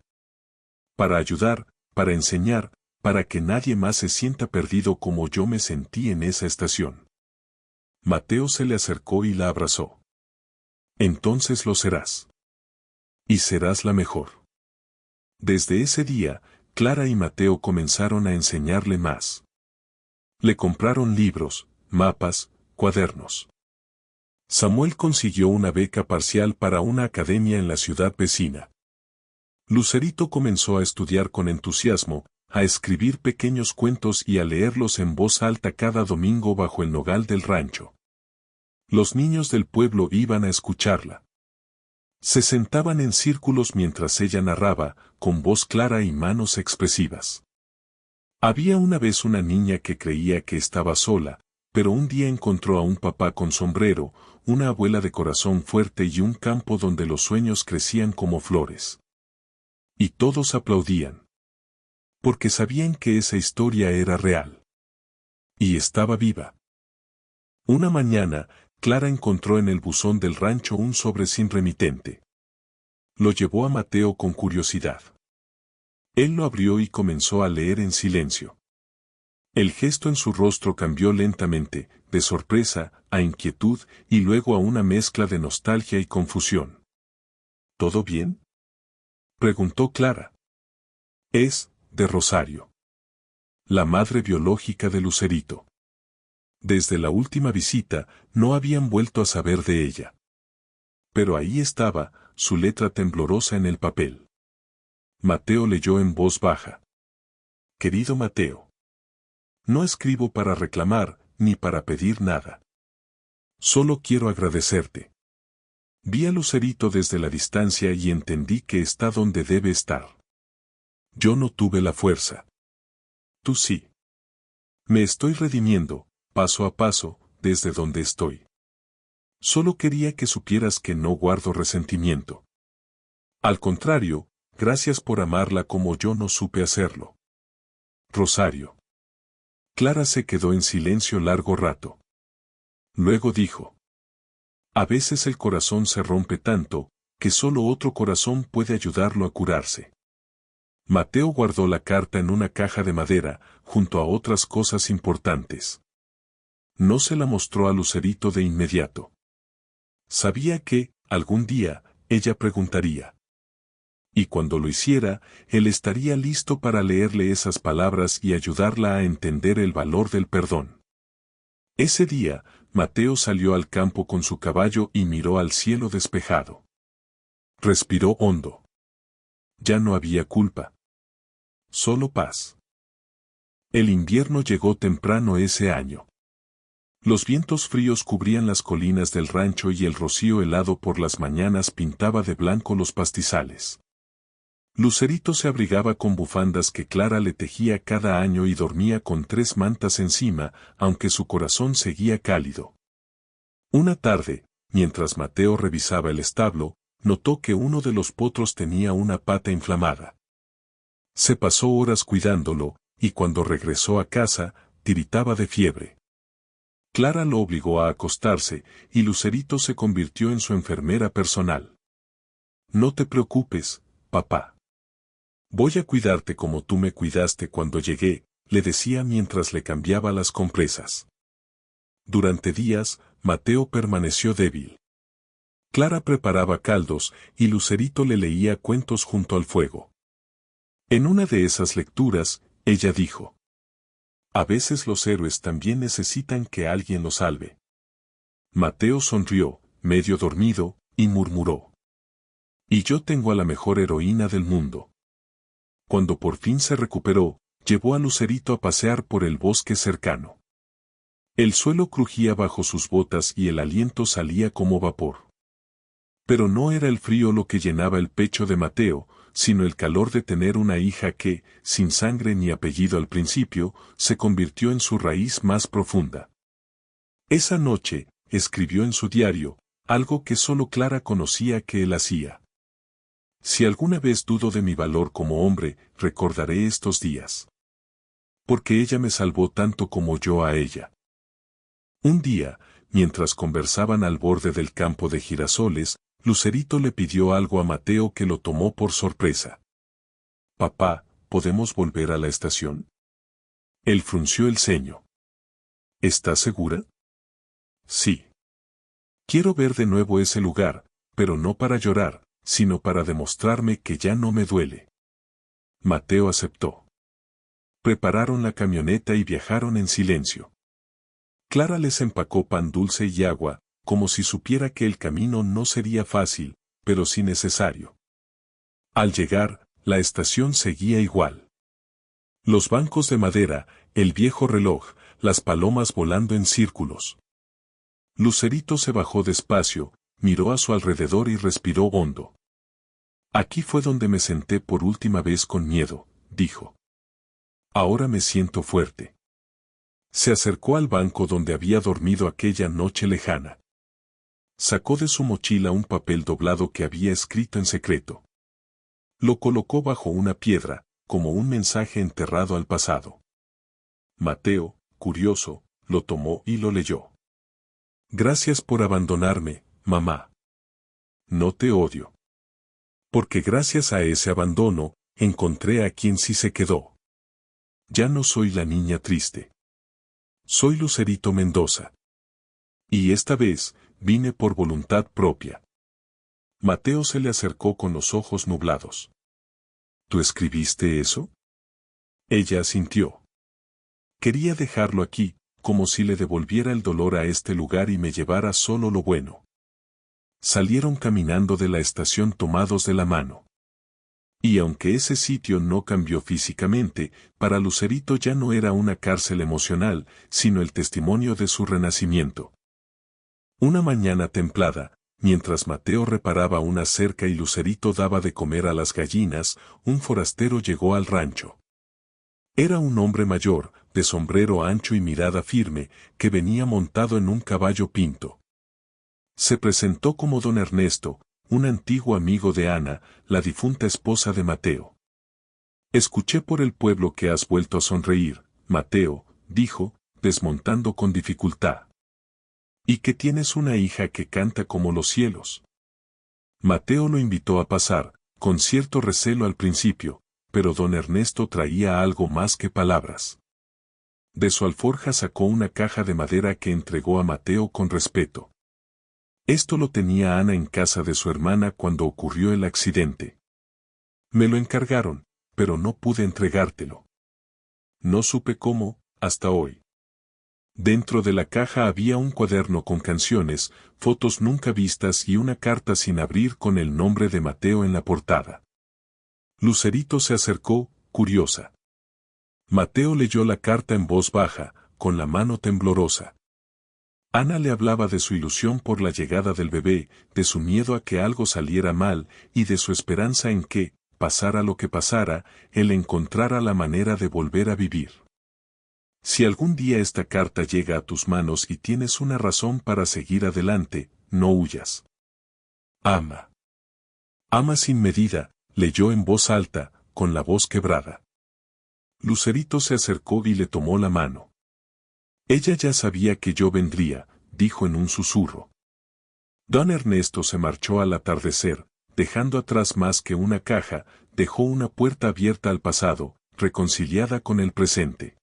Para ayudar, para enseñar, para que nadie más se sienta perdido como yo me sentí en esa estación. Mateo se le acercó y la abrazó. Entonces lo serás. Y serás la mejor. Desde ese día, Clara y Mateo comenzaron a enseñarle más. Le compraron libros, mapas, cuadernos. Samuel consiguió una beca parcial para una academia en la ciudad vecina. Lucerito comenzó a estudiar con entusiasmo, a escribir pequeños cuentos y a leerlos en voz alta cada domingo bajo el nogal del rancho. Los niños del pueblo iban a escucharla. Se sentaban en círculos mientras ella narraba, con voz clara y manos expresivas. Había una vez una niña que creía que estaba sola, pero un día encontró a un papá con sombrero, una abuela de corazón fuerte y un campo donde los sueños crecían como flores. Y todos aplaudían. Porque sabían que esa historia era real. Y estaba viva. Una mañana, Clara encontró en el buzón del rancho un sobre sin remitente. Lo llevó a Mateo con curiosidad. Él lo abrió y comenzó a leer en silencio. El gesto en su rostro cambió lentamente, de sorpresa, a inquietud, y luego a una mezcla de nostalgia y confusión. ¿Todo bien?, preguntó Clara. Es, de Rosario. La madre biológica de Lucerito. Desde la última visita, no habían vuelto a saber de ella. Pero ahí estaba, su letra temblorosa en el papel. Mateo leyó en voz baja. Querido Mateo. No escribo para reclamar, ni para pedir nada. Solo quiero agradecerte. Vi a Lucerito desde la distancia y entendí que está donde debe estar. Yo no tuve la fuerza. Tú sí. Me estoy redimiendo, paso a paso, desde donde estoy. Solo quería que supieras que no guardo resentimiento. Al contrario, gracias por amarla como yo no supe hacerlo. Rosario. Clara se quedó en silencio largo rato. Luego dijo. A veces el corazón se rompe tanto, que solo otro corazón puede ayudarlo a curarse. Mateo guardó la carta en una caja de madera, junto a otras cosas importantes. No se la mostró a Lucerito de inmediato. Sabía que, algún día, ella preguntaría. Y cuando lo hiciera, él estaría listo para leerle esas palabras y ayudarla a entender el valor del perdón. Ese día, Mateo salió al campo con su caballo y miró al cielo despejado. Respiró hondo. Ya no había culpa. Solo paz. El invierno llegó temprano ese año. Los vientos fríos cubrían las colinas del rancho y el rocío helado por las mañanas pintaba de blanco los pastizales. Lucerito se abrigaba con bufandas que Clara le tejía cada año y dormía con 3 mantas encima, aunque su corazón seguía cálido. Una tarde, mientras Mateo revisaba el establo, notó que uno de los potros tenía una pata inflamada. Se pasó horas cuidándolo, y cuando regresó a casa, tiritaba de fiebre. Clara lo obligó a acostarse, y Lucerito se convirtió en su enfermera personal. No te preocupes, papá. Voy a cuidarte como tú me cuidaste cuando llegué, le decía mientras le cambiaba las compresas. Durante días, Mateo permaneció débil. Clara preparaba caldos, y Lucerito le leía cuentos junto al fuego. En una de esas lecturas, ella dijo: a veces los héroes también necesitan que alguien los salve. Mateo sonrió, medio dormido, y murmuró: y yo tengo a la mejor heroína del mundo. Cuando por fin se recuperó, llevó a Lucerito a pasear por el bosque cercano. El suelo crujía bajo sus botas y el aliento salía como vapor. Pero no era el frío lo que llenaba el pecho de Mateo, sino el calor de tener una hija que, sin sangre ni apellido al principio, se convirtió en su raíz más profunda. Esa noche, escribió en su diario, algo que solo Clara conocía que él hacía. Si alguna vez dudo de mi valor como hombre, recordaré estos días. Porque ella me salvó tanto como yo a ella. Un día, mientras conversaban al borde del campo de girasoles, Lucerito le pidió algo a Mateo que lo tomó por sorpresa. Papá, ¿podemos volver a la estación? Él frunció el ceño. ¿Estás segura? Sí. Quiero ver de nuevo ese lugar, pero no para llorar, sino para demostrarme que ya no me duele. Mateo aceptó. Prepararon la camioneta y viajaron en silencio. Clara les empacó pan dulce y agua, como si supiera que el camino no sería fácil, pero sí necesario. Al llegar, la estación seguía igual. Los bancos de madera, el viejo reloj, las palomas volando en círculos. Lucerito se bajó despacio, miró a su alrededor y respiró hondo. Aquí fue donde me senté por última vez con miedo, dijo. Ahora me siento fuerte. Se acercó al banco donde había dormido aquella noche lejana. Sacó de su mochila un papel doblado que había escrito en secreto. Lo colocó bajo una piedra, como un mensaje enterrado al pasado. Mateo, curioso, lo tomó y lo leyó. Gracias por abandonarme, mamá. No te odio. Porque gracias a ese abandono, encontré a quien sí se quedó. Ya no soy la niña triste. Soy Lucerito Mendoza. Y esta vez, vine por voluntad propia. Mateo se le acercó con los ojos nublados. ¿Tú escribiste eso? Ella asintió. Quería dejarlo aquí, como si le devolviera el dolor a este lugar y me llevara solo lo bueno. Salieron caminando de la estación tomados de la mano. Y aunque ese sitio no cambió físicamente, para Lucerito ya no era una cárcel emocional, sino el testimonio de su renacimiento. Una mañana templada, mientras Mateo reparaba una cerca y Lucerito daba de comer a las gallinas, un forastero llegó al rancho. Era un hombre mayor, de sombrero ancho y mirada firme, que venía montado en un caballo pinto. Se presentó como don Ernesto, un antiguo amigo de Ana, la difunta esposa de Mateo. Escuché por el pueblo que has vuelto a sonreír, Mateo, dijo, desmontando con dificultad. Y que tienes una hija que canta como los cielos. Mateo lo invitó a pasar, con cierto recelo al principio, pero don Ernesto traía algo más que palabras. De su alforja sacó una caja de madera que entregó a Mateo con respeto. Esto lo tenía Ana en casa de su hermana cuando ocurrió el accidente. Me lo encargaron, pero no pude entregártelo. No supe cómo, hasta hoy. Dentro de la caja había un cuaderno con canciones, fotos nunca vistas y una carta sin abrir con el nombre de Mateo en la portada. Lucerito se acercó, curiosa. Mateo leyó la carta en voz baja, con la mano temblorosa. Ana le hablaba de su ilusión por la llegada del bebé, de su miedo a que algo saliera mal y de su esperanza en que, pasara lo que pasara, él encontrara la manera de volver a vivir. Si algún día esta carta llega a tus manos y tienes una razón para seguir adelante, no huyas. Ama. Ama sin medida, leyó en voz alta, con la voz quebrada. Lucerito se acercó y le tomó la mano. Ella ya sabía que yo vendría, dijo en un susurro. Don Ernesto se marchó al atardecer, dejando atrás más que una caja, dejó una puerta abierta al pasado, reconciliada con el presente.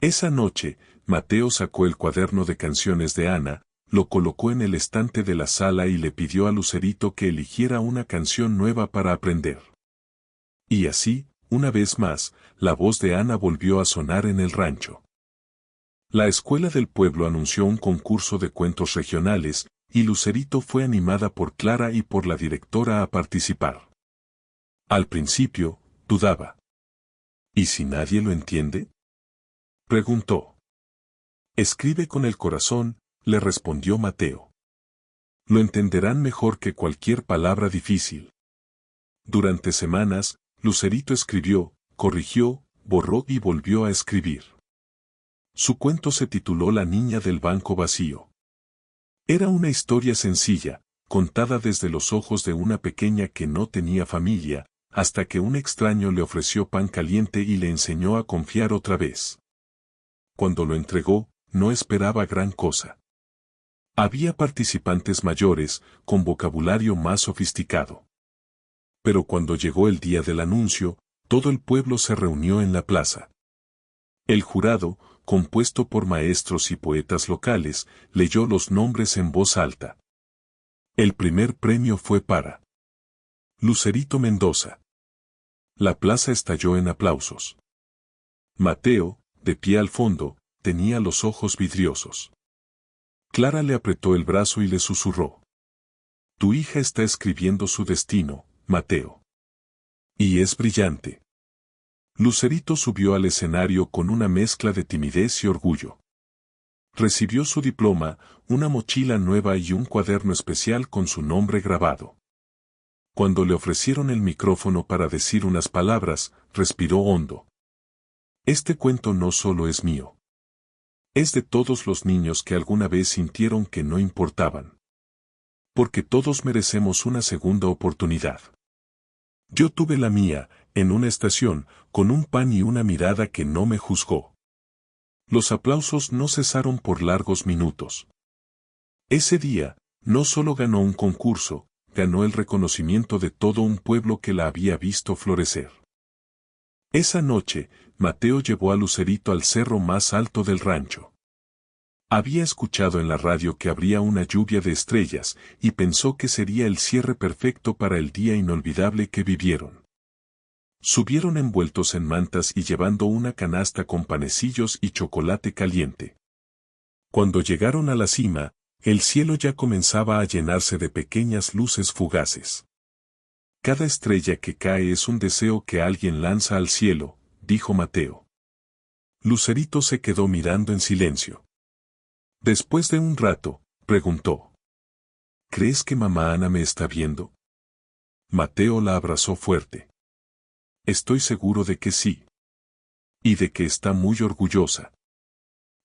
Esa noche, Mateo sacó el cuaderno de canciones de Ana, lo colocó en el estante de la sala y le pidió a Lucerito que eligiera una canción nueva para aprender. Y así, una vez más, la voz de Ana volvió a sonar en el rancho. La escuela del pueblo anunció un concurso de cuentos regionales, y Lucerito fue animada por Clara y por la directora a participar. Al principio, dudaba. ¿Y si nadie lo entiende?, preguntó. Escribe con el corazón, le respondió Mateo. Lo entenderán mejor que cualquier palabra difícil. Durante semanas, Lucerito escribió, corrigió, borró y volvió a escribir. Su cuento se tituló La niña del banco vacío. Era una historia sencilla, contada desde los ojos de una pequeña que no tenía familia, hasta que un extraño le ofreció pan caliente y le enseñó a confiar otra vez. Cuando lo entregó, no esperaba gran cosa. Había participantes mayores, con vocabulario más sofisticado. Pero cuando llegó el día del anuncio, todo el pueblo se reunió en la plaza. El jurado, compuesto por maestros y poetas locales, leyó los nombres en voz alta. El primer premio fue para Lucerito Mendoza. La plaza estalló en aplausos. Mateo, de pie al fondo, tenía los ojos vidriosos. Clara le apretó el brazo y le susurró. Tu hija está escribiendo su destino, Mateo. Y es brillante. Lucerito subió al escenario con una mezcla de timidez y orgullo. Recibió su diploma, una mochila nueva y un cuaderno especial con su nombre grabado. Cuando le ofrecieron el micrófono para decir unas palabras, respiró hondo. Este cuento no solo es mío. Es de todos los niños que alguna vez sintieron que no importaban. Porque todos merecemos una segunda oportunidad. Yo tuve la mía, en una estación, con un pan y una mirada que no me juzgó. Los aplausos no cesaron por largos minutos. Ese día, no solo ganó un concurso, ganó el reconocimiento de todo un pueblo que la había visto florecer. Esa noche, Mateo llevó a Lucerito al cerro más alto del rancho. Había escuchado en la radio que habría una lluvia de estrellas, y pensó que sería el cierre perfecto para el día inolvidable que vivieron. Subieron envueltos en mantas y llevando una canasta con panecillos y chocolate caliente. Cuando llegaron a la cima, el cielo ya comenzaba a llenarse de pequeñas luces fugaces. Cada estrella que cae es un deseo que alguien lanza al cielo, dijo Mateo. Lucerito se quedó mirando en silencio. Después de un rato, preguntó. ¿Crees que mamá Ana me está viendo? Mateo la abrazó fuerte. Estoy seguro de que sí. Y de que está muy orgullosa.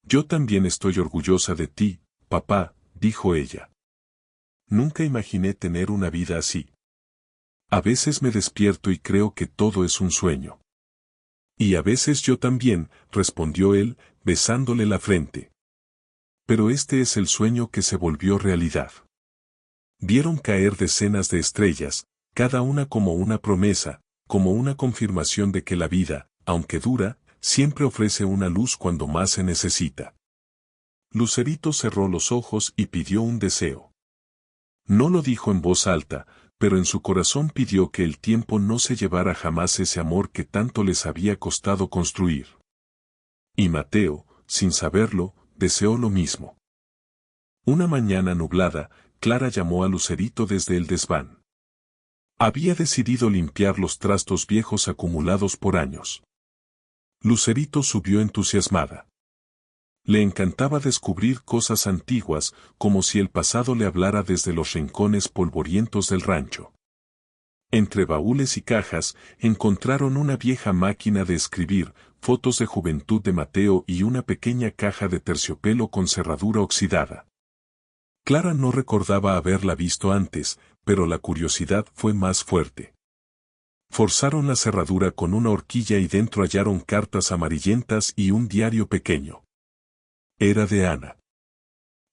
Yo también estoy orgullosa de ti, papá, dijo ella. Nunca imaginé tener una vida así. A veces me despierto y creo que todo es un sueño. Y a veces yo también, respondió él, besándole la frente. Pero este es el sueño que se volvió realidad. Vieron caer decenas de estrellas, cada una como una promesa, como una confirmación de que la vida, aunque dura, siempre ofrece una luz cuando más se necesita. Lucerito cerró los ojos y pidió un deseo. No lo dijo en voz alta, pero en su corazón pidió que el tiempo no se llevara jamás ese amor que tanto les había costado construir. Y Mateo, sin saberlo, deseó lo mismo. Una mañana nublada, Clara llamó a Lucerito desde el desván. Había decidido limpiar los trastos viejos acumulados por años. Lucerito subió entusiasmada. Le encantaba descubrir cosas antiguas, como si el pasado le hablara desde los rincones polvorientos del rancho. Entre baúles y cajas, encontraron una vieja máquina de escribir, fotos de juventud de Mateo y una pequeña caja de terciopelo con cerradura oxidada. Clara no recordaba haberla visto antes, pero la curiosidad fue más fuerte. Forzaron la cerradura con una horquilla y dentro hallaron cartas amarillentas y un diario pequeño. Era de Ana.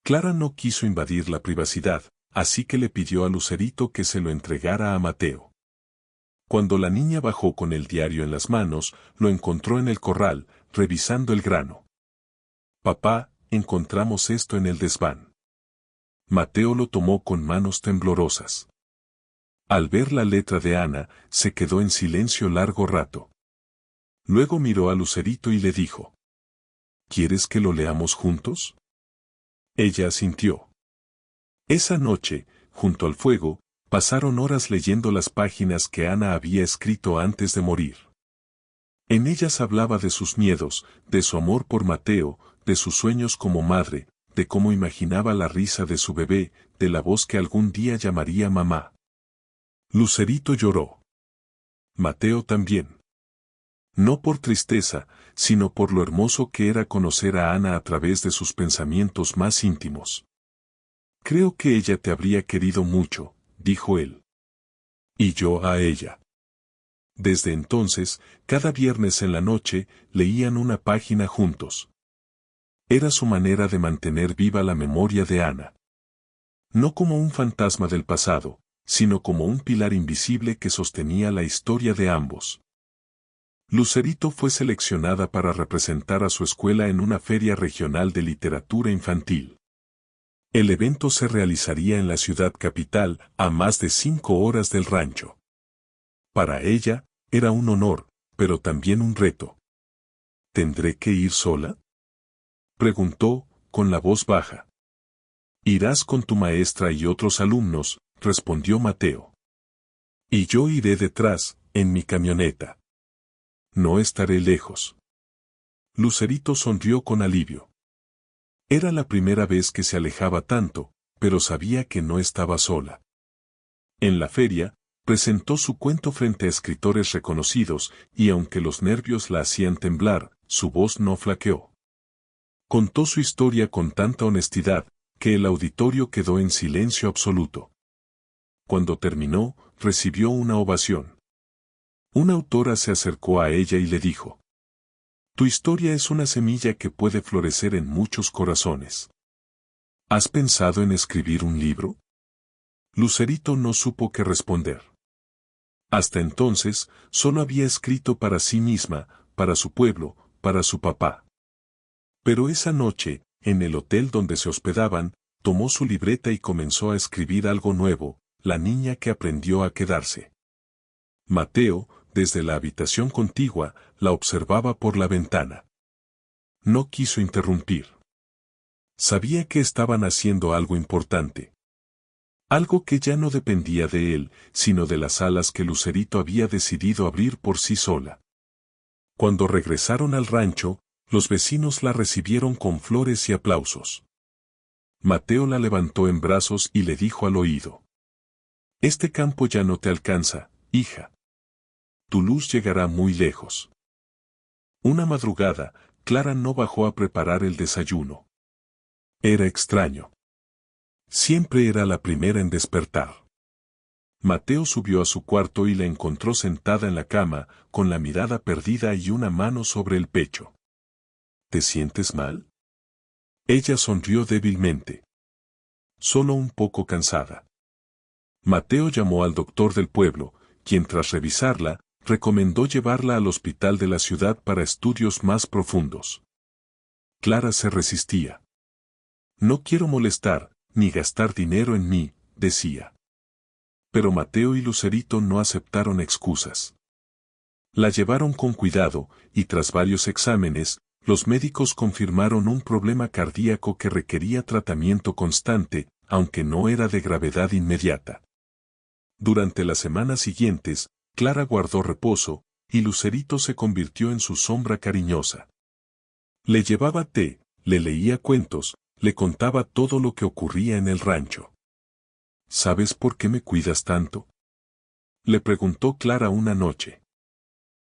Clara no quiso invadir la privacidad, así que le pidió a Lucerito que se lo entregara a Mateo. Cuando la niña bajó con el diario en las manos, lo encontró en el corral, revisando el grano. «Papá, encontramos esto en el desván». Mateo lo tomó con manos temblorosas. Al ver la letra de Ana, se quedó en silencio largo rato. Luego miró a Lucerito y le dijo: «¿Quieres que lo leamos juntos?». Ella asintió. Esa noche, junto al fuego, pasaron horas leyendo las páginas que Ana había escrito antes de morir. En ellas hablaba de sus miedos, de su amor por Mateo, de sus sueños como madre, de cómo imaginaba la risa de su bebé, de la voz que algún día llamaría mamá. Lucerito lloró. Mateo también. No por tristeza, sino por lo hermoso que era conocer a Ana a través de sus pensamientos más íntimos. «Creo que ella te habría querido mucho», dijo él. «Y yo a ella». Desde entonces, cada viernes en la noche, leían una página juntos. Era su manera de mantener viva la memoria de Ana. No como un fantasma del pasado, sino como un pilar invisible que sostenía la historia de ambos. Lucerito fue seleccionada para representar a su escuela en una feria regional de literatura infantil. El evento se realizaría en la ciudad capital, a más de 5 horas del rancho. Para ella, era un honor, pero también un reto. ¿Tendré que ir sola?, preguntó, con la voz baja. «Irás con tu maestra y otros alumnos», respondió Mateo. «Y yo iré detrás, en mi camioneta. No estaré lejos». Lucerito sonrió con alivio. Era la primera vez que se alejaba tanto, pero sabía que no estaba sola. En la feria, presentó su cuento frente a escritores reconocidos, y aunque los nervios la hacían temblar, su voz no flaqueó. Contó su historia con tanta honestidad, que el auditorio quedó en silencio absoluto. Cuando terminó, recibió una ovación. Una autora se acercó a ella y le dijo: «Tu historia es una semilla que puede florecer en muchos corazones. ¿Has pensado en escribir un libro?». Lucerito no supo qué responder. Hasta entonces, solo había escrito para sí misma, para su pueblo, para su papá. Pero esa noche, en el hotel donde se hospedaban, tomó su libreta y comenzó a escribir algo nuevo: La niña que aprendió a quedarse. Mateo, desde la habitación contigua, la observaba por la ventana. No quiso interrumpir. Sabía que estaban haciendo algo importante. Algo que ya no dependía de él, sino de las alas que Lucerito había decidido abrir por sí sola. Cuando regresaron al rancho, los vecinos la recibieron con flores y aplausos. Mateo la levantó en brazos y le dijo al oído: «Este campo ya no te alcanza, hija. Tu luz llegará muy lejos». Una madrugada, Clara no bajó a preparar el desayuno. Era extraño. Siempre era la primera en despertar. Mateo subió a su cuarto y la encontró sentada en la cama, con la mirada perdida y una mano sobre el pecho. «¿Te sientes mal?». Ella sonrió débilmente. «Solo un poco cansada». Mateo llamó al doctor del pueblo, quien tras revisarla, recomendó llevarla al hospital de la ciudad para estudios más profundos. Clara se resistía. «No quiero molestar, ni gastar dinero en mí», decía. Pero Mateo y Lucerito no aceptaron excusas. La llevaron con cuidado, y tras varios exámenes, los médicos confirmaron un problema cardíaco que requería tratamiento constante, aunque no era de gravedad inmediata. Durante las semanas siguientes, Clara guardó reposo, y Lucerito se convirtió en su sombra cariñosa. Le llevaba té, le leía cuentos, le contaba todo lo que ocurría en el rancho. ¿Sabes por qué me cuidas tanto?, le preguntó Clara una noche.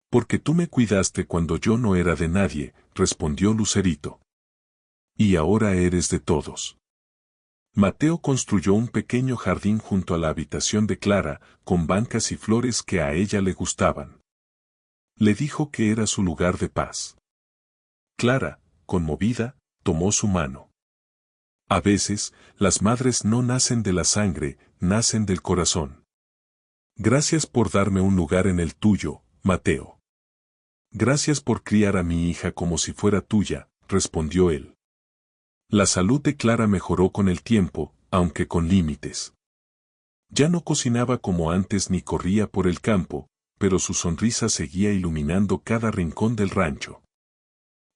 Porque tú me cuidaste cuando yo no era de nadie, respondió Lucerito. Y ahora eres de todos. Mateo construyó un pequeño jardín junto a la habitación de Clara, con bancas y flores que a ella le gustaban. Le dijo que era su lugar de paz. Clara, conmovida, tomó su mano. A veces, las madres no nacen de la sangre, nacen del corazón. Gracias por darme un lugar en el tuyo, Mateo. Gracias por criar a mi hija como si fuera tuya, respondió él. La salud de Clara mejoró con el tiempo, aunque con límites. Ya no cocinaba como antes ni corría por el campo, pero su sonrisa seguía iluminando cada rincón del rancho.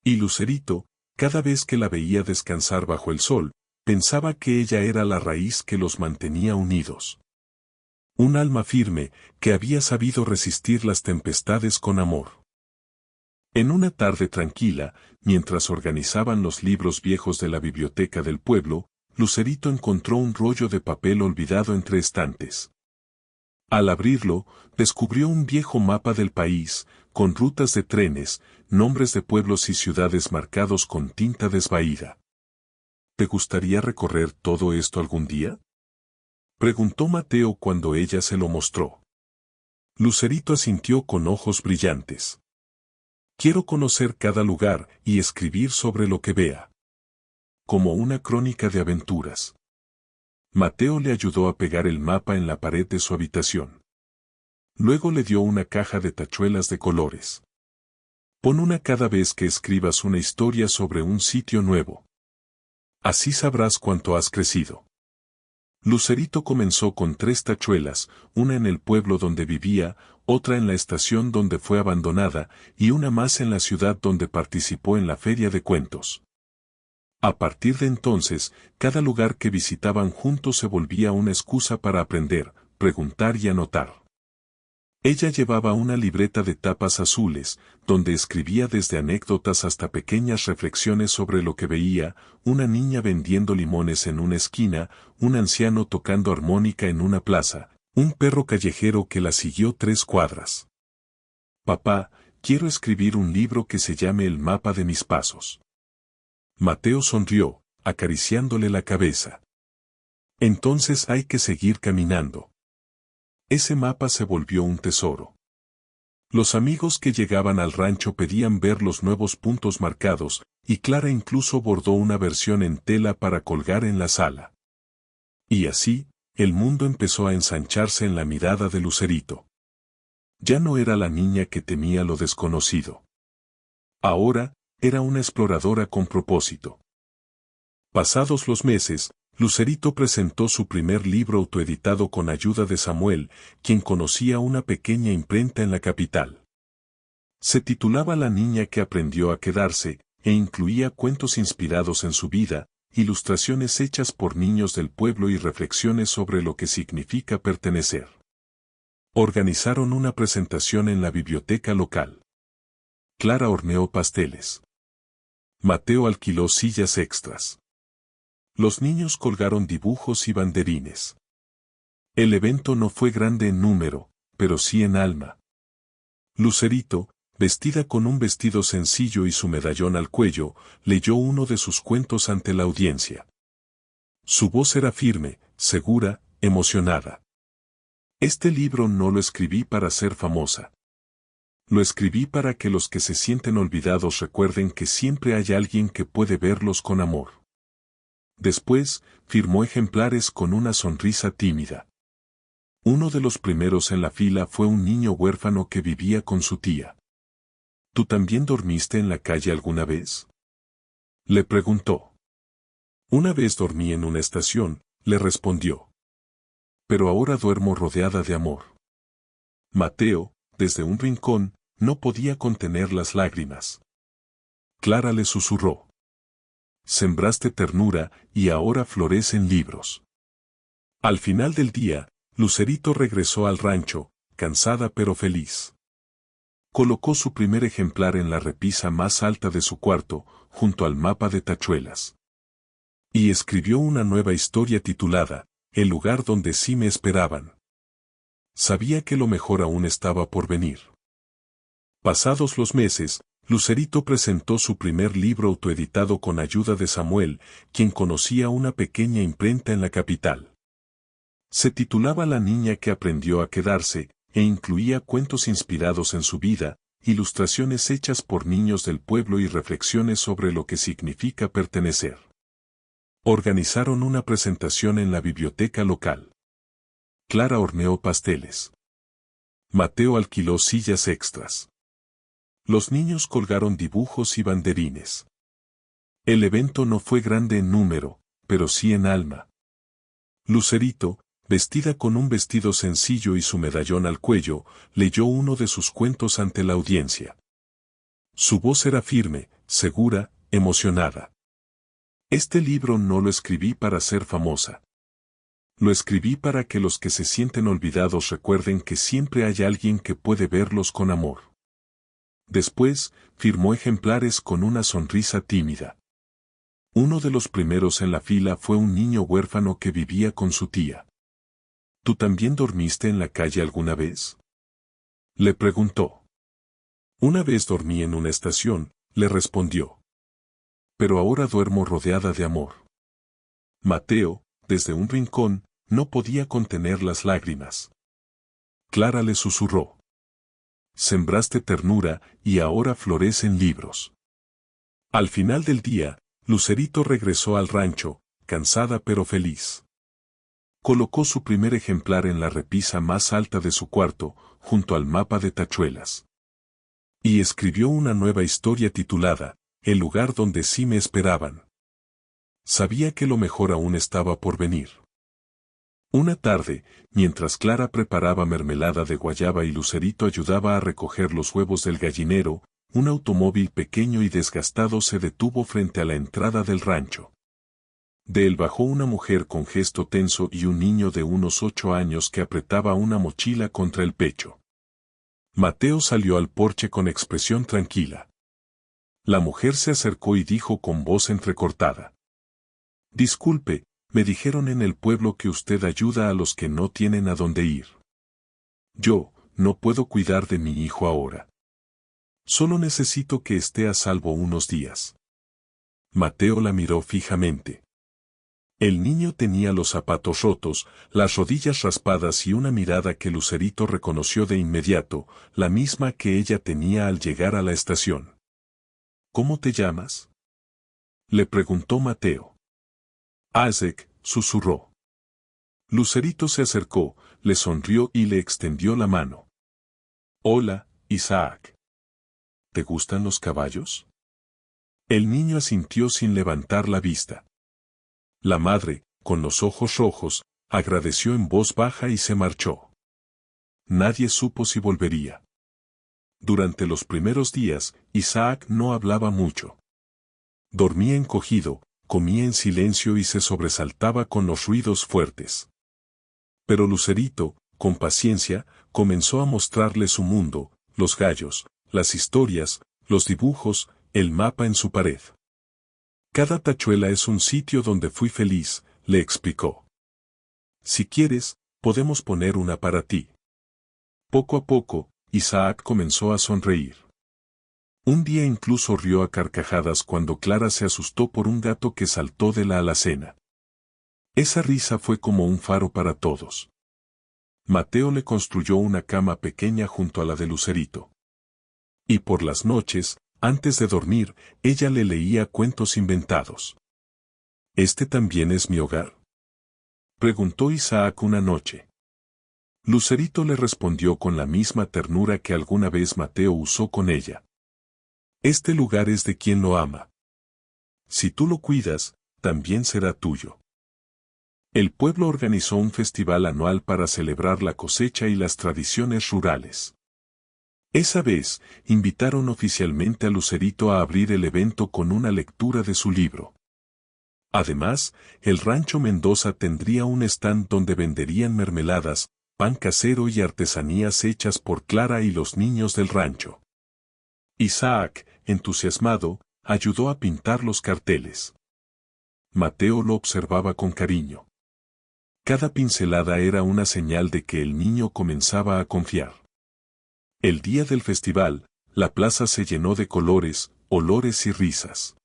Y Lucerito, cada vez que la veía descansar bajo el sol, pensaba que ella era la raíz que los mantenía unidos. Un alma firme, que había sabido resistir las tempestades con amor. En una tarde tranquila, mientras organizaban los libros viejos de la biblioteca del pueblo, Lucerito encontró un rollo de papel olvidado entre estantes. Al abrirlo, descubrió un viejo mapa del país, con rutas de trenes, nombres de pueblos y ciudades marcados con tinta desvaída. ¿Te gustaría recorrer todo esto algún día?, preguntó Mateo cuando ella se lo mostró. Lucerito asintió con ojos brillantes. Quiero conocer cada lugar y escribir sobre lo que vea. Como una crónica de aventuras. Mateo le ayudó a pegar el mapa en la pared de su habitación. Luego le dio una caja de tachuelas de colores. Pon una cada vez que escribas una historia sobre un sitio nuevo. Así sabrás cuánto has crecido. Lucerito comenzó con 3 tachuelas, una en el pueblo donde vivía, otra en la estación donde fue abandonada, y una más en la ciudad donde participó en la feria de cuentos. A partir de entonces, cada lugar que visitaban juntos se volvía una excusa para aprender, preguntar y anotar. Ella llevaba una libreta de tapas azules, donde escribía desde anécdotas hasta pequeñas reflexiones sobre lo que veía, una niña vendiendo limones en una esquina, un anciano tocando armónica en una plaza, un perro callejero que la siguió 3 cuadras. Papá, quiero escribir un libro que se llame El mapa de mis pasos. Mateo sonrió, acariciándole la cabeza. Entonces hay que seguir caminando. Ese mapa se volvió un tesoro. Los amigos que llegaban al rancho pedían ver los nuevos puntos marcados, y Clara incluso bordó una versión en tela para colgar en la sala. Y así, el mundo empezó a ensancharse en la mirada de Lucerito. Ya no era la niña que temía lo desconocido. Ahora, era una exploradora con propósito. Pasados los meses, Lucerito presentó su primer libro autoeditado con ayuda de Samuel, quien conocía una pequeña imprenta en la capital. Se titulaba La niña que aprendió a quedarse, e incluía cuentos inspirados en su vida, ilustraciones hechas por niños del pueblo y reflexiones sobre lo que significa pertenecer. Organizaron una presentación en la biblioteca local. Clara horneó pasteles. Mateo alquiló sillas extras. Los niños colgaron dibujos y banderines. El evento no fue grande en número, pero sí en alma. Lucerito, vestida con un vestido sencillo y su medallón al cuello, leyó uno de sus cuentos ante la audiencia. Su voz era firme, segura, emocionada. Este libro no lo escribí para ser famosa. Lo escribí para que los que se sienten olvidados recuerden que siempre hay alguien que puede verlos con amor. Después, firmó ejemplares con una sonrisa tímida. Uno de los primeros en la fila fue un niño huérfano que vivía con su tía. ¿Tú también dormiste en la calle alguna vez?, le preguntó. Una vez dormí en una estación, le respondió. Pero ahora duermo rodeada de amor. Mateo, desde un rincón, no podía contener las lágrimas. Clara le susurró. Sembraste ternura y ahora florecen libros. Al final del día, Lucerito regresó al rancho, cansada pero feliz. Colocó su primer ejemplar en la repisa más alta de su cuarto, junto al mapa de Tachuelas. Y escribió una nueva historia titulada, El lugar donde sí me esperaban. Sabía que lo mejor aún estaba por venir. Pasados los meses, Lucerito presentó su primer libro autoeditado con ayuda de Samuel, quien conocía una pequeña imprenta en la capital. Se titulaba La niña que aprendió a quedarse, e incluía cuentos inspirados en su vida, ilustraciones hechas por niños del pueblo y reflexiones sobre lo que significa pertenecer. Organizaron una presentación en la biblioteca local. Clara horneó pasteles. Mateo alquiló sillas extras. Los niños colgaron dibujos y banderines. El evento no fue grande en número, pero sí en alma. Lucerito, vestida con un vestido sencillo y su medallón al cuello, leyó uno de sus cuentos ante la audiencia. Su voz era firme, segura, emocionada. Este libro no lo escribí para ser famosa. Lo escribí para que los que se sienten olvidados recuerden que siempre hay alguien que puede verlos con amor. Después, firmó ejemplares con una sonrisa tímida. Uno de los primeros en la fila fue un niño huérfano que vivía con su tía. ¿Tú también dormiste en la calle alguna vez?, le preguntó. Una vez dormí en una estación, le respondió. Pero ahora duermo rodeada de amor. Mateo, desde un rincón, no podía contener las lágrimas. Clara le susurró. Sembraste ternura y ahora florecen libros. Al final del día, Lucerito regresó al rancho, cansada pero feliz. Colocó su primer ejemplar en la repisa más alta de su cuarto, junto al mapa de Tachuelas. Y escribió una nueva historia titulada, El lugar donde sí me esperaban. Sabía que lo mejor aún estaba por venir. Una tarde, mientras Clara preparaba mermelada de guayaba y Lucerito ayudaba a recoger los huevos del gallinero, un automóvil pequeño y desgastado se detuvo frente a la entrada del rancho. De él bajó una mujer con gesto tenso y un niño de unos 8 años que apretaba una mochila contra el pecho. Mateo salió al porche con expresión tranquila. La mujer se acercó y dijo con voz entrecortada. Disculpe, me dijeron en el pueblo que usted ayuda a los que no tienen a dónde ir. Yo, no puedo cuidar de mi hijo ahora. Solo necesito que esté a salvo unos días. Mateo la miró fijamente. El niño tenía los zapatos rotos, las rodillas raspadas y una mirada que Lucerito reconoció de inmediato, la misma que ella tenía al llegar a la estación. ¿Cómo te llamas?, le preguntó Mateo. Isaac, susurró. Lucerito se acercó, le sonrió y le extendió la mano. Hola, Isaac. ¿Te gustan los caballos? El niño asintió sin levantar la vista. La madre, con los ojos rojos, agradeció en voz baja y se marchó. Nadie supo si volvería. Durante los primeros días, Isaac no hablaba mucho. Dormía encogido, comía en silencio y se sobresaltaba con los ruidos fuertes. Pero Lucerito, con paciencia, comenzó a mostrarle su mundo, los gallos, las historias, los dibujos, el mapa en su pared. Cada tachuela es un sitio donde fui feliz, le explicó. Si quieres, podemos poner una para ti. Poco a poco, Isaac comenzó a sonreír. Un día incluso rió a carcajadas cuando Clara se asustó por un gato que saltó de la alacena. Esa risa fue como un faro para todos. Mateo le construyó una cama pequeña junto a la de Lucerito. Y por las noches, antes de dormir, ella le leía cuentos inventados. ¿Este también es mi hogar?, preguntó Isaac una noche. Lucerito le respondió con la misma ternura que alguna vez Mateo usó con ella. Este lugar es de quien lo ama. Si tú lo cuidas, también será tuyo. El pueblo organizó un festival anual para celebrar la cosecha y las tradiciones rurales. Esa vez, invitaron oficialmente a Lucerito a abrir el evento con una lectura de su libro. Además, el Rancho Mendoza tendría un stand donde venderían mermeladas, pan casero y artesanías hechas por Clara y los niños del rancho. Isaac, entusiasmado, ayudó a pintar los carteles. Mateo lo observaba con cariño. Cada pincelada era una señal de que el niño comenzaba a confiar. El día del festival, la plaza se llenó de colores, olores y risas.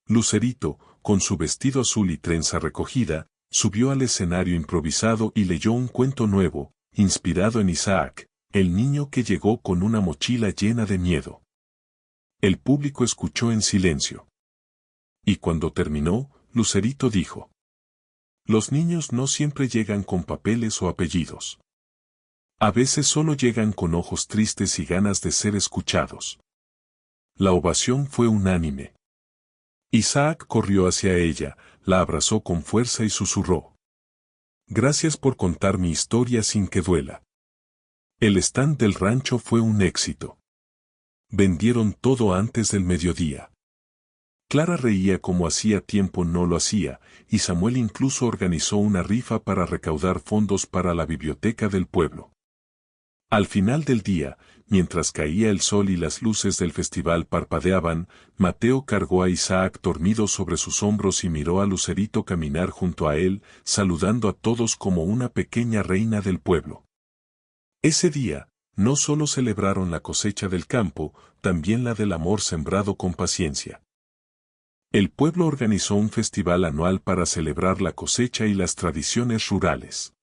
Lucerito, con su vestido azul y trenza recogida, subió al escenario improvisado y leyó un cuento nuevo, inspirado en Isaac, el niño que llegó con una mochila llena de miedo. El público escuchó en silencio. Y cuando terminó, Lucerito dijo: los niños no siempre llegan con papeles o apellidos. A veces solo llegan con ojos tristes y ganas de ser escuchados. La ovación fue unánime. Isaac corrió hacia ella, la abrazó con fuerza y susurró: gracias por contar mi historia sin que duela. El stand del rancho fue un éxito. Vendieron todo antes del mediodía. Clara reía como hacía tiempo no lo hacía, y Samuel incluso organizó una rifa para recaudar fondos para la biblioteca del pueblo. Al final del día, mientras caía el sol y las luces del festival parpadeaban, Mateo cargó a Isaac dormido sobre sus hombros y miró a Lucerito caminar junto a él, saludando a todos como una pequeña reina del pueblo. Ese día, no solo celebraron la cosecha del campo, también la del amor sembrado con paciencia. El pueblo organizó un festival anual para celebrar la cosecha y las tradiciones rurales.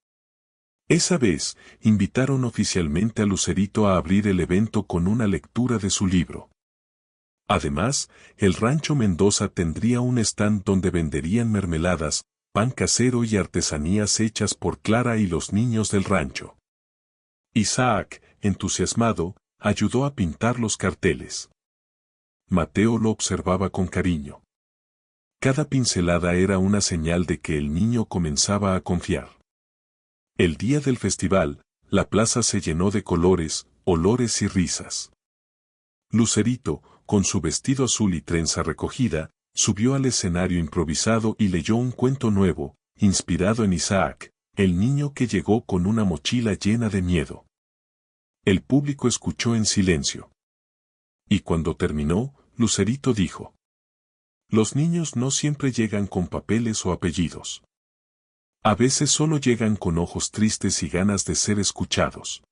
Esa vez, invitaron oficialmente a Lucerito a abrir el evento con una lectura de su libro. Además, el Rancho Mendoza tendría un stand donde venderían mermeladas, pan casero y artesanías hechas por Clara y los niños del rancho. Isaac, entusiasmado, ayudó a pintar los carteles. Mateo lo observaba con cariño. Cada pincelada era una señal de que el niño comenzaba a confiar. El día del festival, la plaza se llenó de colores, olores y risas. Lucerito, con su vestido azul y trenza recogida, subió al escenario improvisado y leyó un cuento nuevo, inspirado en Isaac, el niño que llegó con una mochila llena de miedo. El público escuchó en silencio. Y cuando terminó, Lucerito dijo: los niños no siempre llegan con papeles o apellidos. A veces solo llegan con ojos tristes y ganas de ser escuchados.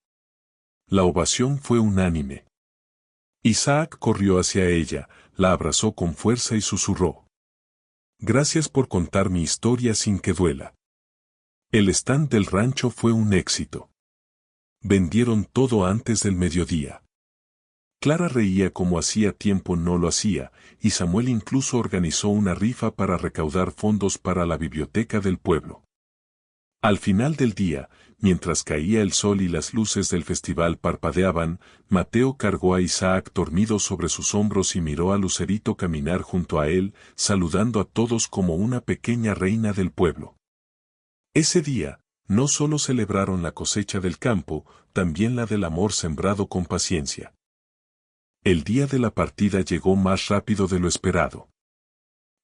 La ovación fue unánime. Isaac corrió hacia ella, la abrazó con fuerza y susurró: gracias por contar mi historia sin que duela. El stand del rancho fue un éxito. Vendieron todo antes del mediodía. Clara reía como hacía tiempo no lo hacía, y Samuel incluso organizó una rifa para recaudar fondos para la biblioteca del pueblo. Al final del día, mientras caía el sol y las luces del festival parpadeaban, Mateo cargó a Isaac dormido sobre sus hombros y miró a Lucerito caminar junto a él, saludando a todos como una pequeña reina del pueblo. Ese día, no solo celebraron la cosecha del campo, también la del amor sembrado con paciencia. El día de la partida llegó más rápido de lo esperado.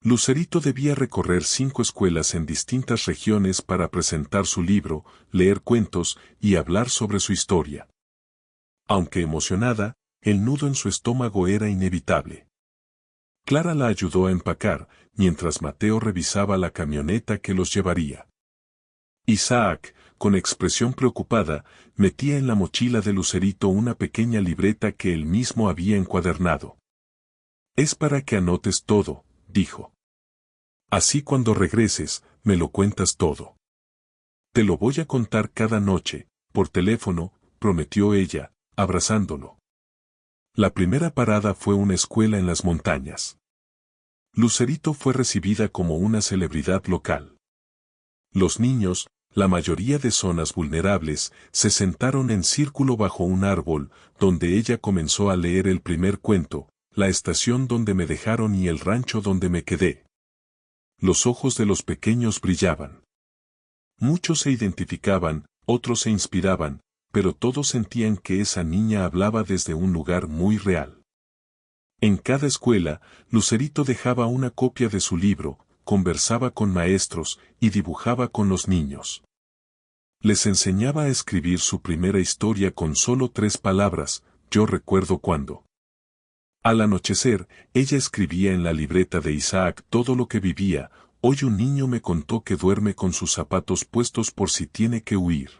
Lucerito debía recorrer 5 escuelas en distintas regiones para presentar su libro, leer cuentos y hablar sobre su historia. Aunque emocionada, el nudo en su estómago era inevitable. Clara la ayudó a empacar, mientras Mateo revisaba la camioneta que los llevaría. Isaac, con expresión preocupada, metía en la mochila de Lucerito una pequeña libreta que él mismo había encuadernado. Es para que anotes todo, dijo. Así cuando regreses, me lo cuentas todo. Te lo voy a contar cada noche, por teléfono, prometió ella, abrazándolo. La primera parada fue una escuela en las montañas. Lucerito fue recibida como una celebridad local. Los niños, la mayoría de zonas vulnerables, se sentaron en círculo bajo un árbol, donde ella comenzó a leer el primer cuento, La estación donde me dejaron y el rancho donde me quedé. Los ojos de los pequeños brillaban. Muchos se identificaban, otros se inspiraban, pero todos sentían que esa niña hablaba desde un lugar muy real. En cada escuela, Lucerito dejaba una copia de su libro, conversaba con maestros y dibujaba con los niños. Les enseñaba a escribir su primera historia con solo 3 palabras, yo recuerdo cuando. Al anochecer, ella escribía en la libreta de Isaac todo lo que vivía. Hoy un niño me contó que duerme con sus zapatos puestos por si tiene que huir.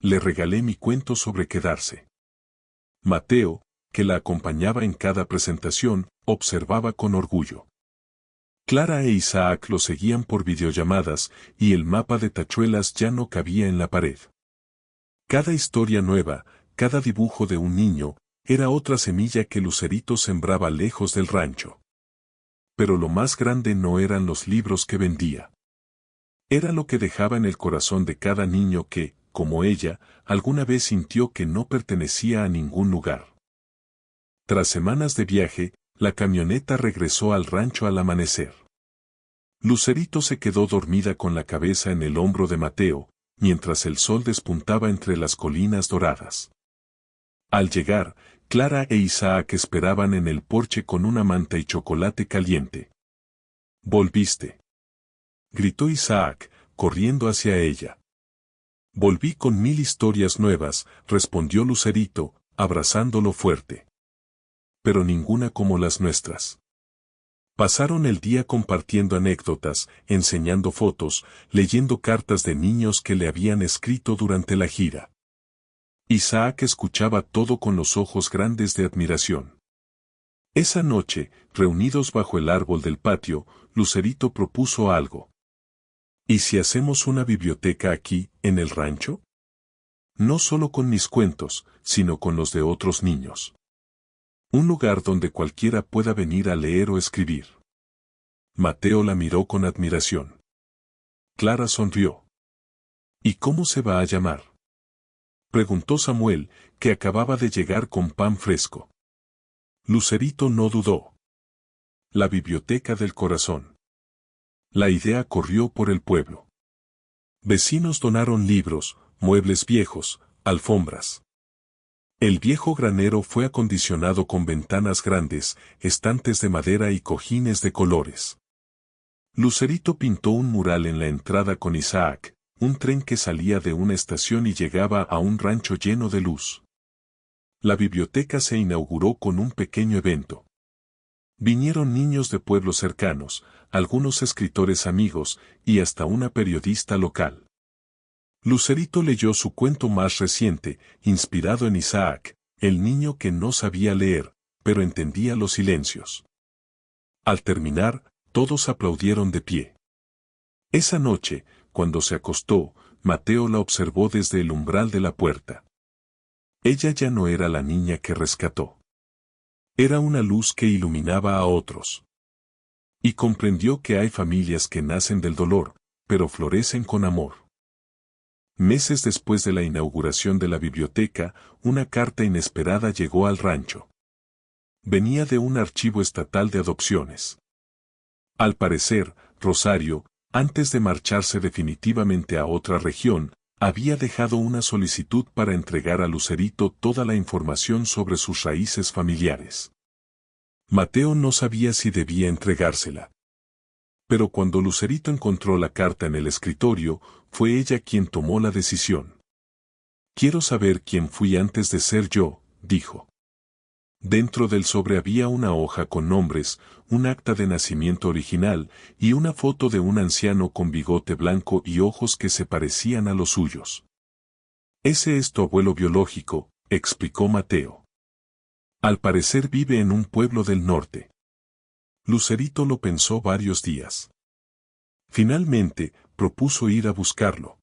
Le regalé mi cuento sobre quedarse. Mateo, que la acompañaba en cada presentación, observaba con orgullo. Clara e Isaac lo seguían por videollamadas, y el mapa de tachuelas ya no cabía en la pared. Cada historia nueva, cada dibujo de un niño, era otra semilla que Lucerito sembraba lejos del rancho. Pero lo más grande no eran los libros que vendía. Era lo que dejaba en el corazón de cada niño que, como ella, alguna vez sintió que no pertenecía a ningún lugar. Tras semanas de viaje, la camioneta regresó al rancho al amanecer. Lucerito se quedó dormida con la cabeza en el hombro de Mateo, mientras el sol despuntaba entre las colinas doradas. Al llegar, Clara e Isaac esperaban en el porche con una manta y chocolate caliente. «¿Volviste?», gritó Isaac, corriendo hacia ella. «Volví con 1000 historias nuevas», respondió Lucerito, abrazándolo fuerte. «Pero ninguna como las nuestras». Pasaron el día compartiendo anécdotas, enseñando fotos, leyendo cartas de niños que le habían escrito durante la gira. Isaac escuchaba todo con los ojos grandes de admiración. Esa noche, reunidos bajo el árbol del patio, Lucerito propuso algo. ¿Y si hacemos una biblioteca aquí, en el rancho? No solo con mis cuentos, sino con los de otros niños. Un lugar donde cualquiera pueda venir a leer o escribir. Mateo la miró con admiración. Clara sonrió. ¿Y cómo se va a llamar?, preguntó Samuel, que acababa de llegar con pan fresco. Lucerito no dudó. La biblioteca del corazón. La idea corrió por el pueblo. Vecinos donaron libros, muebles viejos, alfombras. El viejo granero fue acondicionado con ventanas grandes, estantes de madera y cojines de colores. Lucerito pintó un mural en la entrada con Isaac, un tren que salía de una estación y llegaba a un rancho lleno de luz. La biblioteca se inauguró con un pequeño evento. Vinieron niños de pueblos cercanos, algunos escritores amigos, y hasta una periodista local. Lucerito leyó su cuento más reciente, inspirado en Isaac, el niño que no sabía leer, pero entendía los silencios. Al terminar, todos aplaudieron de pie. Esa noche, cuando se acostó, Mateo la observó desde el umbral de la puerta. Ella ya no era la niña que rescató. Era una luz que iluminaba a otros. Y comprendió que hay familias que nacen del dolor, pero florecen con amor. Meses después de la inauguración de la biblioteca, una carta inesperada llegó al rancho. Venía de un archivo estatal de adopciones. Al parecer, Rosario, antes de marcharse definitivamente a otra región, había dejado una solicitud para entregar a Lucerito toda la información sobre sus raíces familiares. Mateo no sabía si debía entregársela. Pero cuando Lucerito encontró la carta en el escritorio, fue ella quien tomó la decisión. «Quiero saber quién fui antes de ser yo», dijo. Dentro del sobre había una hoja con nombres, un acta de nacimiento original y una foto de un anciano con bigote blanco y ojos que se parecían a los suyos. «Ese es tu abuelo biológico», explicó Mateo. «Al parecer vive en un pueblo del norte». Lucerito lo pensó varios días. Finalmente, propuso ir a buscarlo.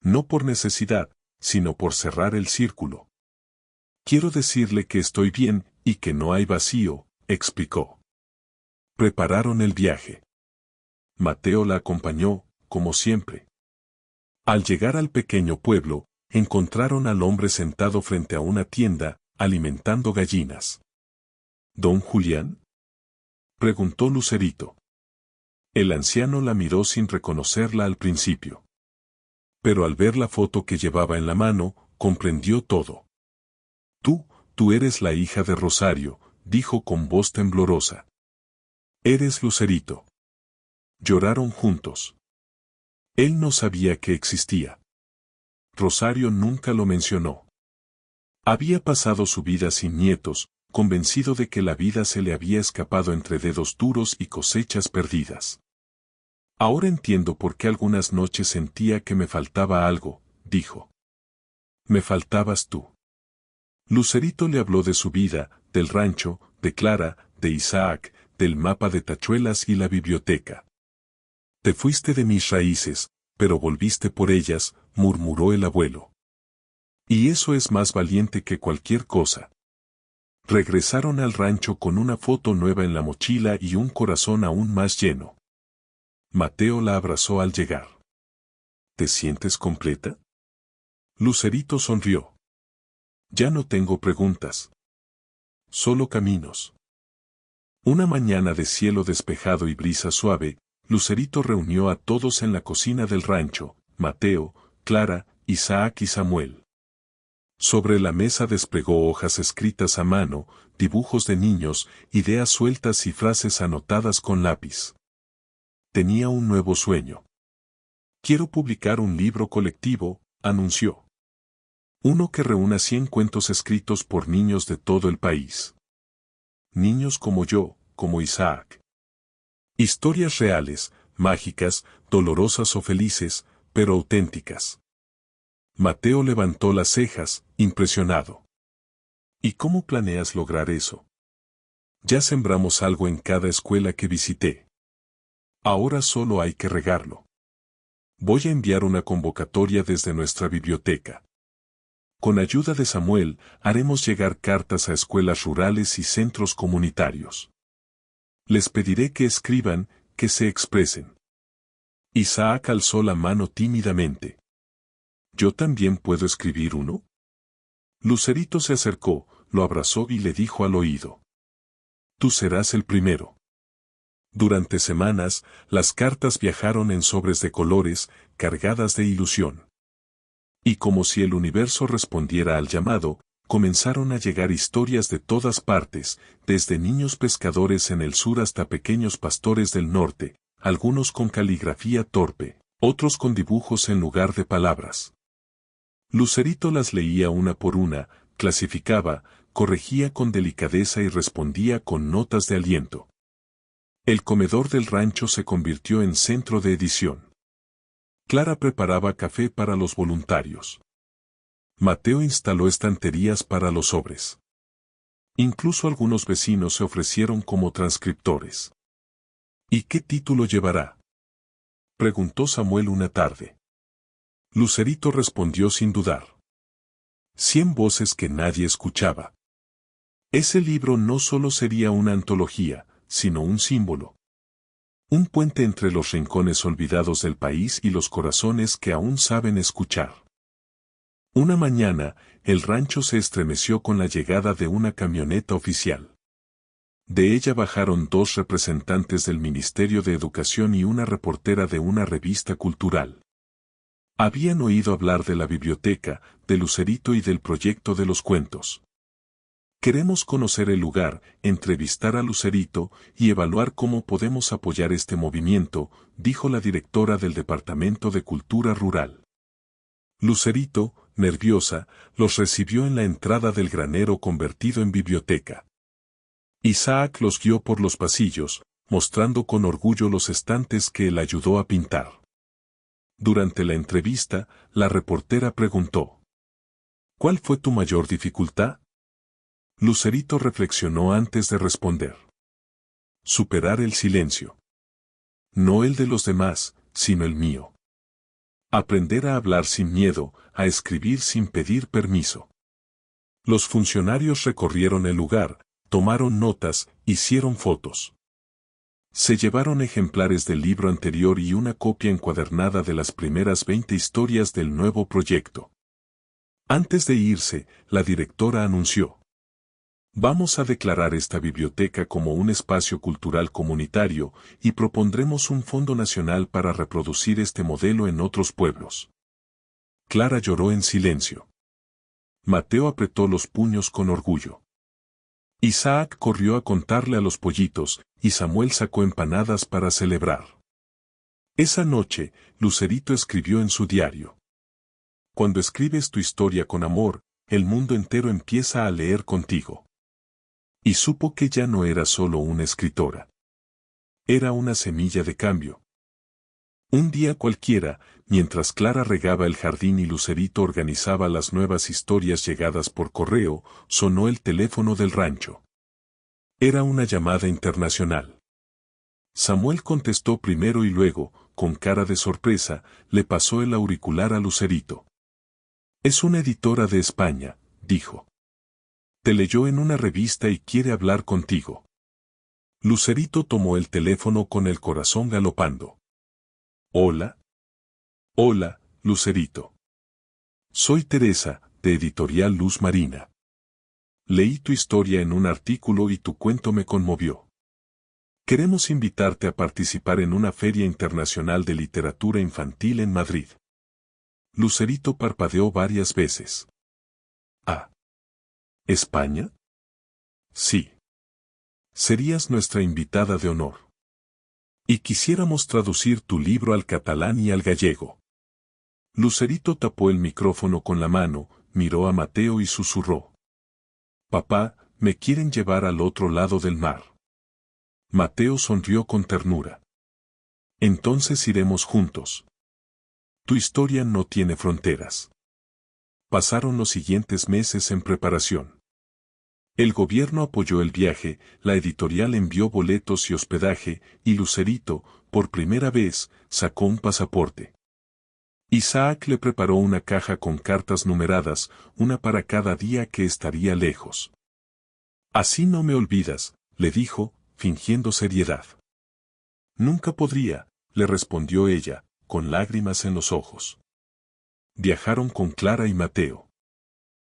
No por necesidad, sino por cerrar el círculo. «Quiero decirle que estoy bien, y que no hay vacío», explicó. Prepararon el viaje. Mateo la acompañó, como siempre. Al llegar al pequeño pueblo, encontraron al hombre sentado frente a una tienda, alimentando gallinas. «¿Don Julián?», preguntó Lucerito. El anciano la miró sin reconocerla al principio. Pero al ver la foto que llevaba en la mano, comprendió todo. Tú eres la hija de Rosario», dijo con voz temblorosa. «Eres Lucerito». Lloraron juntos. Él no sabía que existía. Rosario nunca lo mencionó. Había pasado su vida sin nietos, convencido de que la vida se le había escapado entre dedos duros y cosechas perdidas. Ahora entiendo por qué algunas noches sentía que me faltaba algo, dijo. Me faltabas tú. Lucerito le habló de su vida, del rancho, de Clara, de Isaac, del mapa de tachuelas y la biblioteca. Te fuiste de mis raíces, pero volviste por ellas, murmuró el abuelo. Y eso es más valiente que cualquier cosa. Regresaron al rancho con una foto nueva en la mochila y un corazón aún más lleno. Mateo la abrazó al llegar. ¿Te sientes completa? Lucerito sonrió. Ya no tengo preguntas. Solo caminos. Una mañana de cielo despejado y brisa suave, Lucerito reunió a todos en la cocina del rancho, Mateo, Clara, Isaac y Samuel. Sobre la mesa desplegó hojas escritas a mano, dibujos de niños, ideas sueltas y frases anotadas con lápiz. Tenía un nuevo sueño. Quiero publicar un libro colectivo, anunció. Uno que reúna 100 cuentos escritos por niños de todo el país. Niños como yo, como Isaac. Historias reales, mágicas, dolorosas o felices, pero auténticas. Mateo levantó las cejas, impresionado. ¿Y cómo planeas lograr eso? Ya sembramos algo en cada escuela que visité. Ahora solo hay que regarlo. Voy a enviar una convocatoria desde nuestra biblioteca. Con ayuda de Samuel, haremos llegar cartas a escuelas rurales y centros comunitarios. Les pediré que escriban, que se expresen. Isaac alzó la mano tímidamente. ¿Yo también puedo escribir uno? Lucerito se acercó, lo abrazó y le dijo al oído. Tú serás el primero. Durante semanas, las cartas viajaron en sobres de colores, cargadas de ilusión. Y como si el universo respondiera al llamado, comenzaron a llegar historias de todas partes, desde niños pescadores en el sur hasta pequeños pastores del norte, algunos con caligrafía torpe, otros con dibujos en lugar de palabras. Lucerito las leía una por una, clasificaba, corregía con delicadeza y respondía con notas de aliento. El comedor del rancho se convirtió en centro de edición. Clara preparaba café para los voluntarios. Mateo instaló estanterías para los sobres. Incluso algunos vecinos se ofrecieron como transcriptores. ¿Y qué título llevará? Preguntó Samuel una tarde. Lucerito respondió sin dudar. 100 voces que nadie escuchaba. Ese libro no solo sería una antología, sino un símbolo. Un puente entre los rincones olvidados del país y los corazones que aún saben escuchar. Una mañana, el rancho se estremeció con la llegada de una camioneta oficial. De ella bajaron 2 representantes del Ministerio de Educación y una reportera de una revista cultural. Habían oído hablar de la biblioteca, de Lucerito y del proyecto de los cuentos. Queremos conocer el lugar, entrevistar a Lucerito y evaluar cómo podemos apoyar este movimiento, dijo la directora del Departamento de Cultura Rural. Lucerito, nerviosa, los recibió en la entrada del granero convertido en biblioteca. Isaac los guió por los pasillos, mostrando con orgullo los estantes que él ayudó a pintar. Durante la entrevista, la reportera preguntó: ¿Cuál fue tu mayor dificultad? Lucerito reflexionó antes de responder. Superar el silencio. No el de los demás, sino el mío. Aprender a hablar sin miedo, a escribir sin pedir permiso. Los funcionarios recorrieron el lugar, tomaron notas, hicieron fotos. Se llevaron ejemplares del libro anterior y una copia encuadernada de las primeras 20 historias del nuevo proyecto. Antes de irse, la directora anunció: Vamos a declarar esta biblioteca como un espacio cultural comunitario y propondremos un fondo nacional para reproducir este modelo en otros pueblos. Clara lloró en silencio. Mateo apretó los puños con orgullo. Isaac corrió a contarle a los pollitos, y Samuel sacó empanadas para celebrar. Esa noche, Lucerito escribió en su diario: Cuando escribes tu historia con amor, el mundo entero empieza a leer contigo. Y supo que ya no era solo una escritora. Era una semilla de cambio. Un día cualquiera, mientras Clara regaba el jardín y Lucerito organizaba las nuevas historias llegadas por correo, sonó el teléfono del rancho. Era una llamada internacional. Samuel contestó primero y luego, con cara de sorpresa, le pasó el auricular a Lucerito. Es una editora de España, dijo. Te leyó en una revista y quiere hablar contigo. Lucerito tomó el teléfono con el corazón galopando. Hola. Hola, Lucerito. Soy Teresa, de Editorial Luz Marina. Leí tu historia en un artículo y tu cuento me conmovió. Queremos invitarte a participar en una feria internacional de literatura infantil en Madrid. Lucerito parpadeó varias veces. ¿Ah? ¿España? Sí. Serías nuestra invitada de honor. Y quisiéramos traducir tu libro al catalán y al gallego. Lucerito tapó el micrófono con la mano, miró a Mateo y susurró. Papá, me quieren llevar al otro lado del mar. Mateo sonrió con ternura. Entonces iremos juntos. Tu historia no tiene fronteras. Pasaron los siguientes meses en preparación. El gobierno apoyó el viaje, la editorial envió boletos y hospedaje, y Lucerito, por primera vez, sacó un pasaporte. Isaac le preparó una caja con cartas numeradas, una para cada día que estaría lejos. Así no me olvidas, le dijo, fingiendo seriedad. Nunca podría, le respondió ella, con lágrimas en los ojos. Viajaron con Clara y Mateo.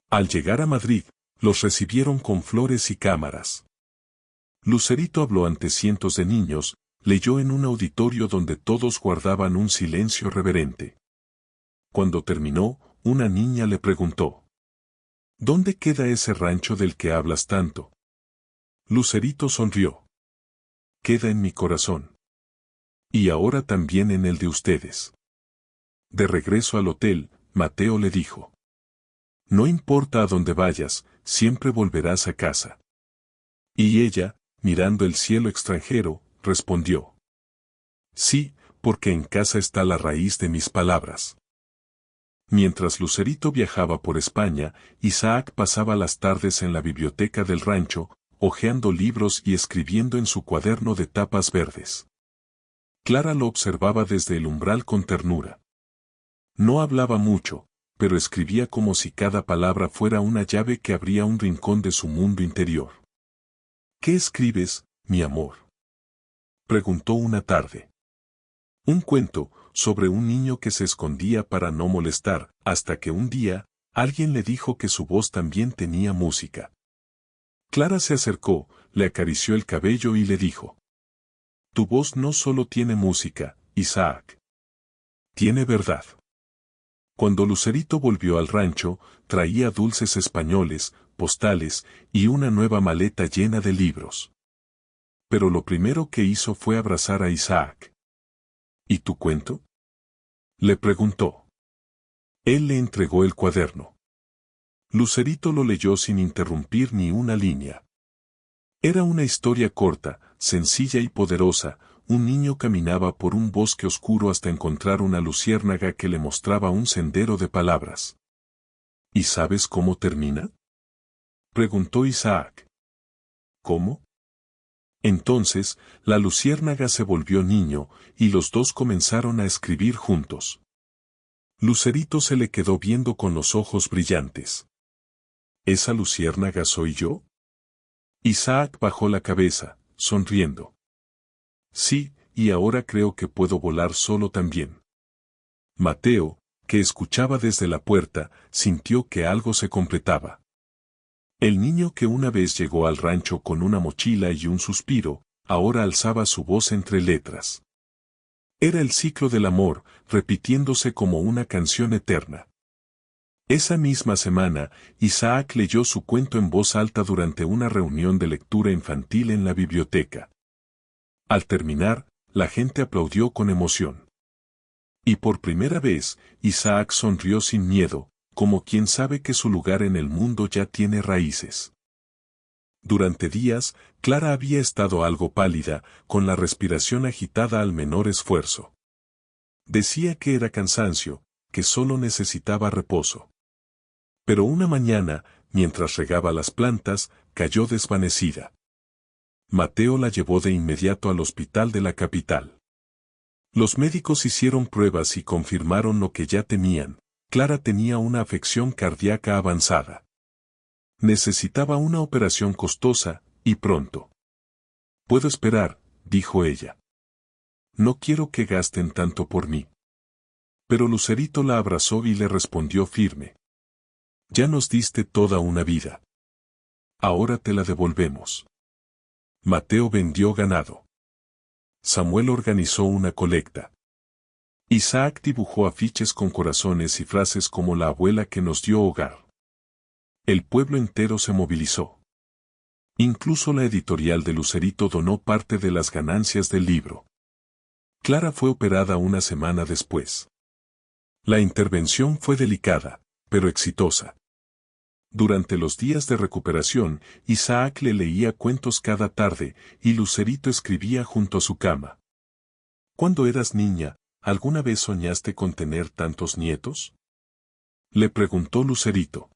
Al llegar a Madrid, los recibieron con flores y cámaras. Lucerito habló ante cientos de niños, leyó en un auditorio donde todos guardaban un silencio reverente. Cuando terminó, una niña le preguntó. ¿Dónde queda ese rancho del que hablas tanto? Lucerito sonrió. Queda en mi corazón. Y ahora también en el de ustedes. De regreso al hotel, Mateo le dijo. No importa a dónde vayas, siempre volverás a casa. Y ella, mirando el cielo extranjero, respondió. Sí, porque en casa está la raíz de mis palabras. Mientras Lucerito viajaba por España, Isaac pasaba las tardes en la biblioteca del rancho, hojeando libros y escribiendo en su cuaderno de tapas verdes. Clara lo observaba desde el umbral con ternura. No hablaba mucho, pero escribía como si cada palabra fuera una llave que abría un rincón de su mundo interior. ¿Qué escribes, mi amor? Preguntó una tarde. Un cuento, sobre un niño que se escondía para no molestar, hasta que un día, alguien le dijo que su voz también tenía música. Clara se acercó, le acarició el cabello y le dijo. Tu voz no solo tiene música, Isaac. Tiene verdad. Cuando Lucerito volvió al rancho, traía dulces españoles, postales, y una nueva maleta llena de libros. Pero lo primero que hizo fue abrazar a Isaac. ¿Y tu cuento? Le preguntó. Él le entregó el cuaderno. Lucerito lo leyó sin interrumpir ni una línea. Era una historia corta, sencilla y poderosa. Un niño caminaba por un bosque oscuro hasta encontrar una luciérnaga que le mostraba un sendero de palabras. ¿Y sabes cómo termina? Preguntó Isaac. ¿Cómo? Entonces, la luciérnaga se volvió niño, y los dos comenzaron a escribir juntos. Lucerito se le quedó viendo con los ojos brillantes. ¿Esa luciérnaga soy yo? Isaac bajó la cabeza, sonriendo. Sí, y ahora creo que puedo volar solo también. Mateo, que escuchaba desde la puerta, sintió que algo se completaba. El niño que una vez llegó al rancho con una mochila y un suspiro, ahora alzaba su voz entre letras. Era el ciclo del amor, repitiéndose como una canción eterna. Esa misma semana, Isaac leyó su cuento en voz alta durante una reunión de lectura infantil en la biblioteca. Al terminar, la gente aplaudió con emoción. Y por primera vez, Isaac sonrió sin miedo, como quien sabe que su lugar en el mundo ya tiene raíces. Durante días, Clara había estado algo pálida, con la respiración agitada al menor esfuerzo. Decía que era cansancio, que solo necesitaba reposo. Pero una mañana, mientras regaba las plantas, cayó desvanecida. Mateo la llevó de inmediato al hospital de la capital. Los médicos hicieron pruebas y confirmaron lo que ya temían: Clara tenía una afección cardíaca avanzada. Necesitaba una operación costosa, y pronto. «Puedo esperar», dijo ella. «No quiero que gasten tanto por mí». Pero Lucerito la abrazó y le respondió firme: «Ya nos diste toda una vida. Ahora te la devolvemos». Mateo vendió ganado. Samuel organizó una colecta. Isaac dibujó afiches con corazones y frases como «la abuela que nos dio hogar». El pueblo entero se movilizó. Incluso la editorial de Lucerito donó parte de las ganancias del libro. Clara fue operada una semana después. La intervención fue delicada, pero exitosa. Durante los días de recuperación, Isaac le leía cuentos cada tarde, y Lucerito escribía junto a su cama. «¿Cuando eras niña, alguna vez soñaste con tener tantos nietos?», le preguntó Lucerito.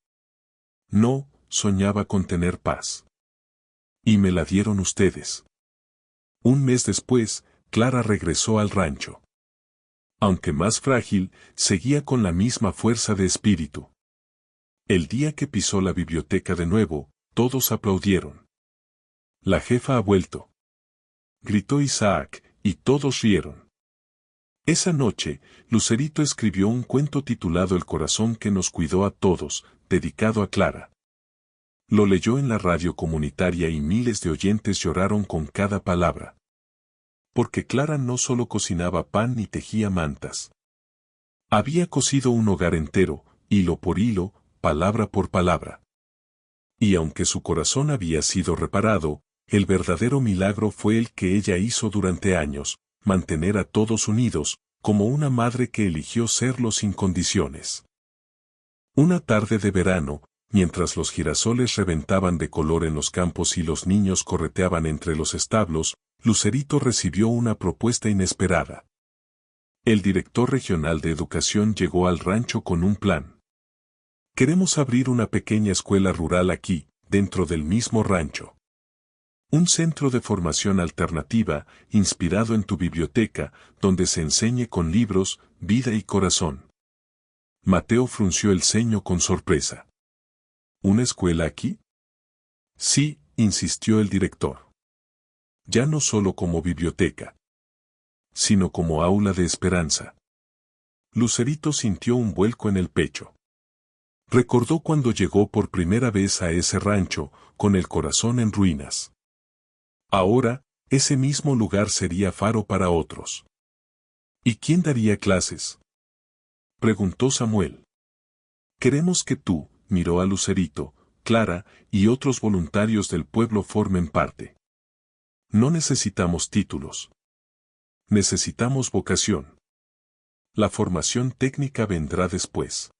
«No, soñaba con tener paz. Y me la dieron ustedes». Un mes después, Clara regresó al rancho. Aunque más frágil, seguía con la misma fuerza de espíritu. El día que pisó la biblioteca de nuevo, todos aplaudieron. «La jefa ha vuelto», gritó Isaac, y todos rieron. Esa noche, Lucerito escribió un cuento titulado «El corazón que nos cuidó a todos», dedicado a Clara. Lo leyó en la radio comunitaria y miles de oyentes lloraron con cada palabra. Porque Clara no solo cocinaba pan ni tejía mantas. Había cosido un hogar entero, hilo por hilo, palabra por palabra. Y aunque su corazón había sido reparado, el verdadero milagro fue el que ella hizo durante años: mantener a todos unidos, como una madre que eligió serlo sin condiciones. Una tarde de verano, mientras los girasoles reventaban de color en los campos y los niños correteaban entre los establos, Lucerito recibió una propuesta inesperada. El director regional de educación llegó al rancho con un plan. «Queremos abrir una pequeña escuela rural aquí, dentro del mismo rancho. Un centro de formación alternativa, inspirado en tu biblioteca, donde se enseñe con libros, vida y corazón». Mateo frunció el ceño con sorpresa. «¿Una escuela aquí?». «Sí», insistió el director. «Ya no solo como biblioteca, sino como aula de esperanza». Lucerito sintió un vuelco en el pecho. Recordó cuando llegó por primera vez a ese rancho, con el corazón en ruinas. Ahora, ese mismo lugar sería faro para otros. «¿Y quién daría clases?», preguntó Samuel. «Queremos que tú», miró a Lucerito, «Clara, y otros voluntarios del pueblo formen parte. No necesitamos títulos. Necesitamos vocación. La formación técnica vendrá después».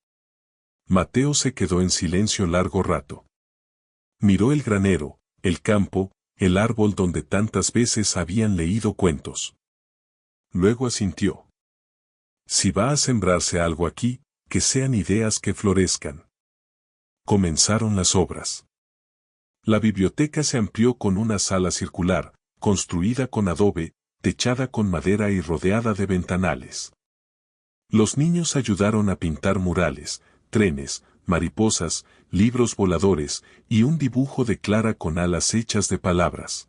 Mateo se quedó en silencio largo rato. Miró el granero, el campo, el árbol donde tantas veces habían leído cuentos. Luego asintió. «Si va a sembrarse algo aquí, que sean ideas que florezcan». Comenzaron las obras. La biblioteca se amplió con una sala circular, construida con adobe, techada con madera y rodeada de ventanales. Los niños ayudaron a pintar murales, trenes, mariposas, libros voladores, y un dibujo de Clara con alas hechas de palabras.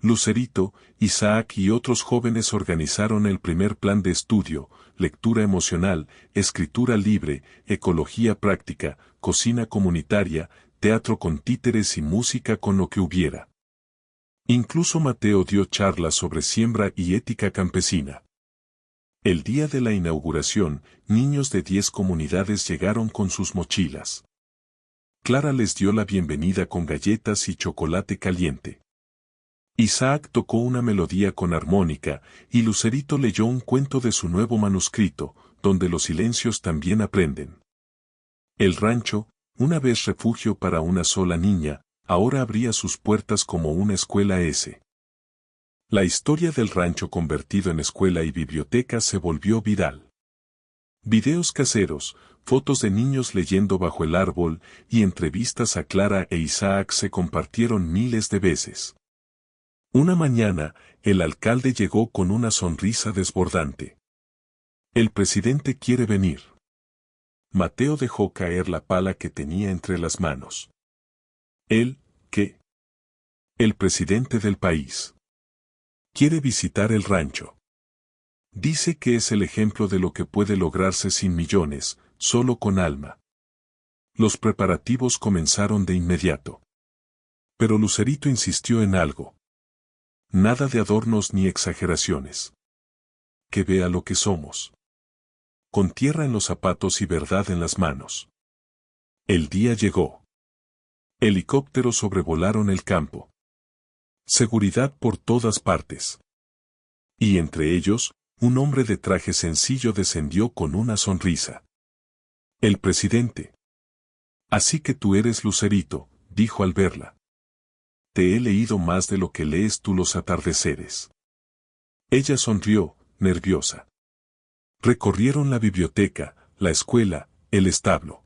Lucerito, Isaac y otros jóvenes organizaron el primer plan de estudio: lectura emocional, escritura libre, ecología práctica, cocina comunitaria, teatro con títeres y música con lo que hubiera. Incluso Mateo dio charlas sobre siembra y ética campesina. El día de la inauguración, niños de 10 comunidades llegaron con sus mochilas. Clara les dio la bienvenida con galletas y chocolate caliente. Isaac tocó una melodía con armónica, y Lucerito leyó un cuento de su nuevo manuscrito, donde los silencios también aprenden. El rancho, una vez refugio para una sola niña, ahora abría sus puertas como una escuela S. La historia del rancho convertido en escuela y biblioteca se volvió viral. Videos caseros, fotos de niños leyendo bajo el árbol y entrevistas a Clara e Isaac se compartieron miles de veces. Una mañana, el alcalde llegó con una sonrisa desbordante. El presidente quiere venir. Mateo dejó caer la pala que tenía entre las manos. ¿Él, qué? El presidente del país. Quiere visitar el rancho. Dice que es el ejemplo de lo que puede lograrse sin millones, solo con alma. Los preparativos comenzaron de inmediato. Pero Lucerito insistió en algo. Nada de adornos ni exageraciones. Que vea lo que somos. Con tierra en los zapatos y verdad en las manos. El día llegó. Helicópteros sobrevolaron el campo. Seguridad por todas partes. Y entre ellos, un hombre de traje sencillo descendió con una sonrisa. El presidente. Así que tú eres Lucerito, dijo al verla. Te he leído más de lo que lees tú los atardeceres. Ella sonrió, nerviosa. Recorrieron la biblioteca, la escuela, el establo.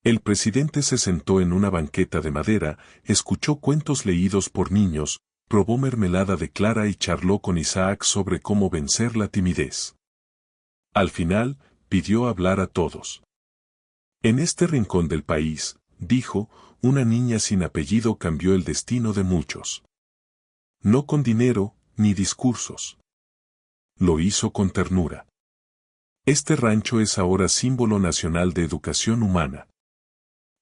El presidente se sentó en una banqueta de madera, escuchó cuentos leídos por niños, probó mermelada de Clara y charló con Isaac sobre cómo vencer la timidez. Al final, pidió hablar a todos. En este rincón del país, dijo, una niña sin apellido cambió el destino de muchos. No con dinero, ni discursos. Lo hizo con ternura. Este rancho es ahora símbolo nacional de educación humana.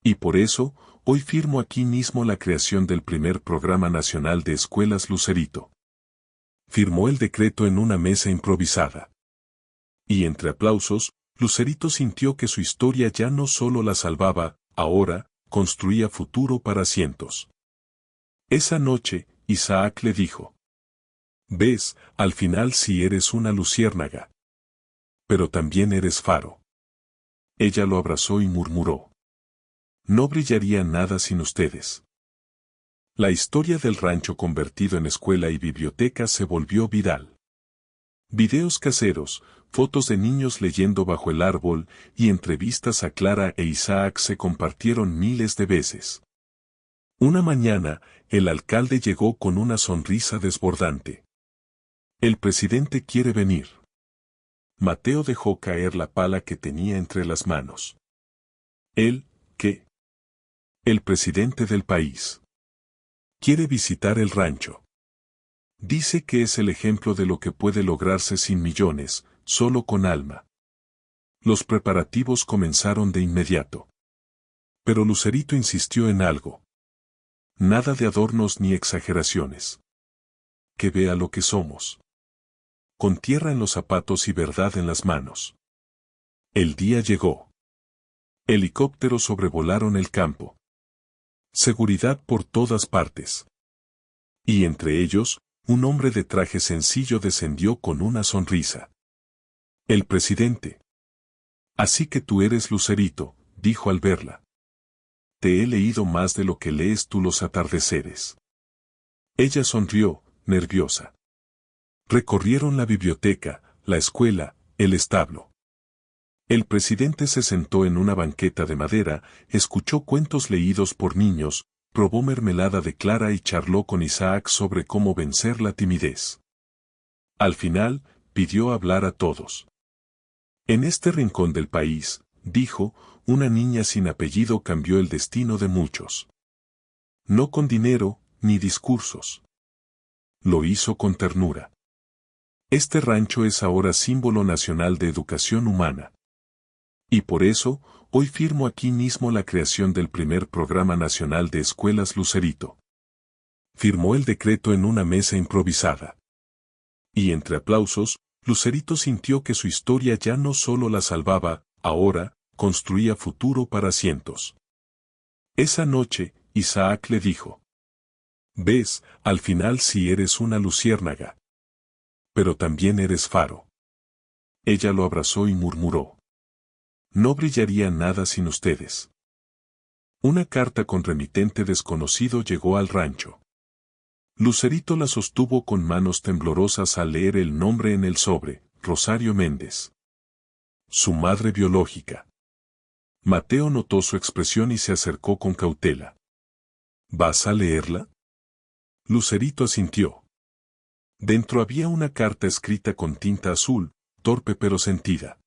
Y por eso, hoy firmo aquí mismo la creación del primer programa nacional de escuelas Lucerito. Firmó el decreto en una mesa improvisada. Y entre aplausos, Lucerito sintió que su historia ya no solo la salvaba, ahora, construía futuro para cientos. Esa noche, Isaac le dijo. Ves, al final sí eres una luciérnaga. Pero también eres faro. Ella lo abrazó y murmuró. No brillaría nada sin ustedes. La historia del rancho convertido en escuela y biblioteca se volvió viral. Videos caseros, fotos de niños leyendo bajo el árbol y entrevistas a Clara e Isaac se compartieron miles de veces. Una mañana, el alcalde llegó con una sonrisa desbordante. El presidente quiere venir. Mateo dejó caer la pala que tenía entre las manos. ¿Él, qué? El presidente del país. Quiere visitar el rancho. Dice que es el ejemplo de lo que puede lograrse sin millones, solo con alma. Los preparativos comenzaron de inmediato. Pero Lucerito insistió en algo. Nada de adornos ni exageraciones. Que vea lo que somos. Con tierra en los zapatos y verdad en las manos. El día llegó. Helicópteros sobrevolaron el campo. Seguridad por todas partes. Y entre ellos, un hombre de traje sencillo descendió con una sonrisa. El presidente. Así que tú eres Lucerito, dijo al verla. Te he leído más de lo que lees tú los atardeceres. Ella sonrió, nerviosa. Recorrieron la biblioteca, la escuela, el establo. El presidente se sentó en una banqueta de madera, escuchó cuentos leídos por niños, probó mermelada de Clara y charló con Isaac sobre cómo vencer la timidez. Al final, pidió hablar a todos. En este rincón del país, dijo, una niña sin apellido cambió el destino de muchos. No con dinero, ni discursos. Lo hizo con ternura. Este rancho es ahora símbolo nacional de educación humana. Y por eso, hoy firmo aquí mismo la creación del primer programa nacional de escuelas Lucerito. Firmó el decreto en una mesa improvisada. Y entre aplausos, Lucerito sintió que su historia ya no solo la salvaba, ahora, construía futuro para cientos. Esa noche, Isaac le dijo. Ves, al final sí eres una luciérnaga. Pero también eres faro. Ella lo abrazó y murmuró. No brillaría nada sin ustedes. Una carta con remitente desconocido llegó al rancho. Lucerito la sostuvo con manos temblorosas al leer el nombre en el sobre, Rosario Méndez. Su madre biológica. Mateo notó su expresión y se acercó con cautela. ¿Vas a leerla? Lucerito asintió. Dentro había una carta escrita con tinta azul, torpe pero sentida.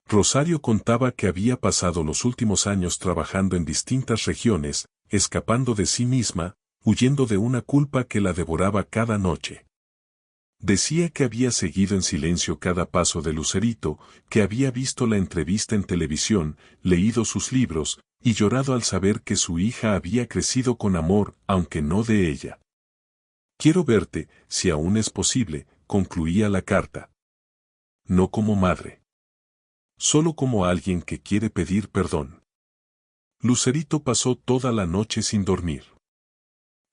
Rosario contaba que había pasado los últimos años trabajando en distintas regiones, escapando de sí misma, huyendo de una culpa que la devoraba cada noche. Decía que había seguido en silencio cada paso de Lucerito, que había visto la entrevista en televisión, leído sus libros, y llorado al saber que su hija había crecido con amor, aunque no de ella. Quiero verte, si aún es posible, concluía la carta. No como madre. Solo como alguien que quiere pedir perdón. Lucerito pasó toda la noche sin dormir.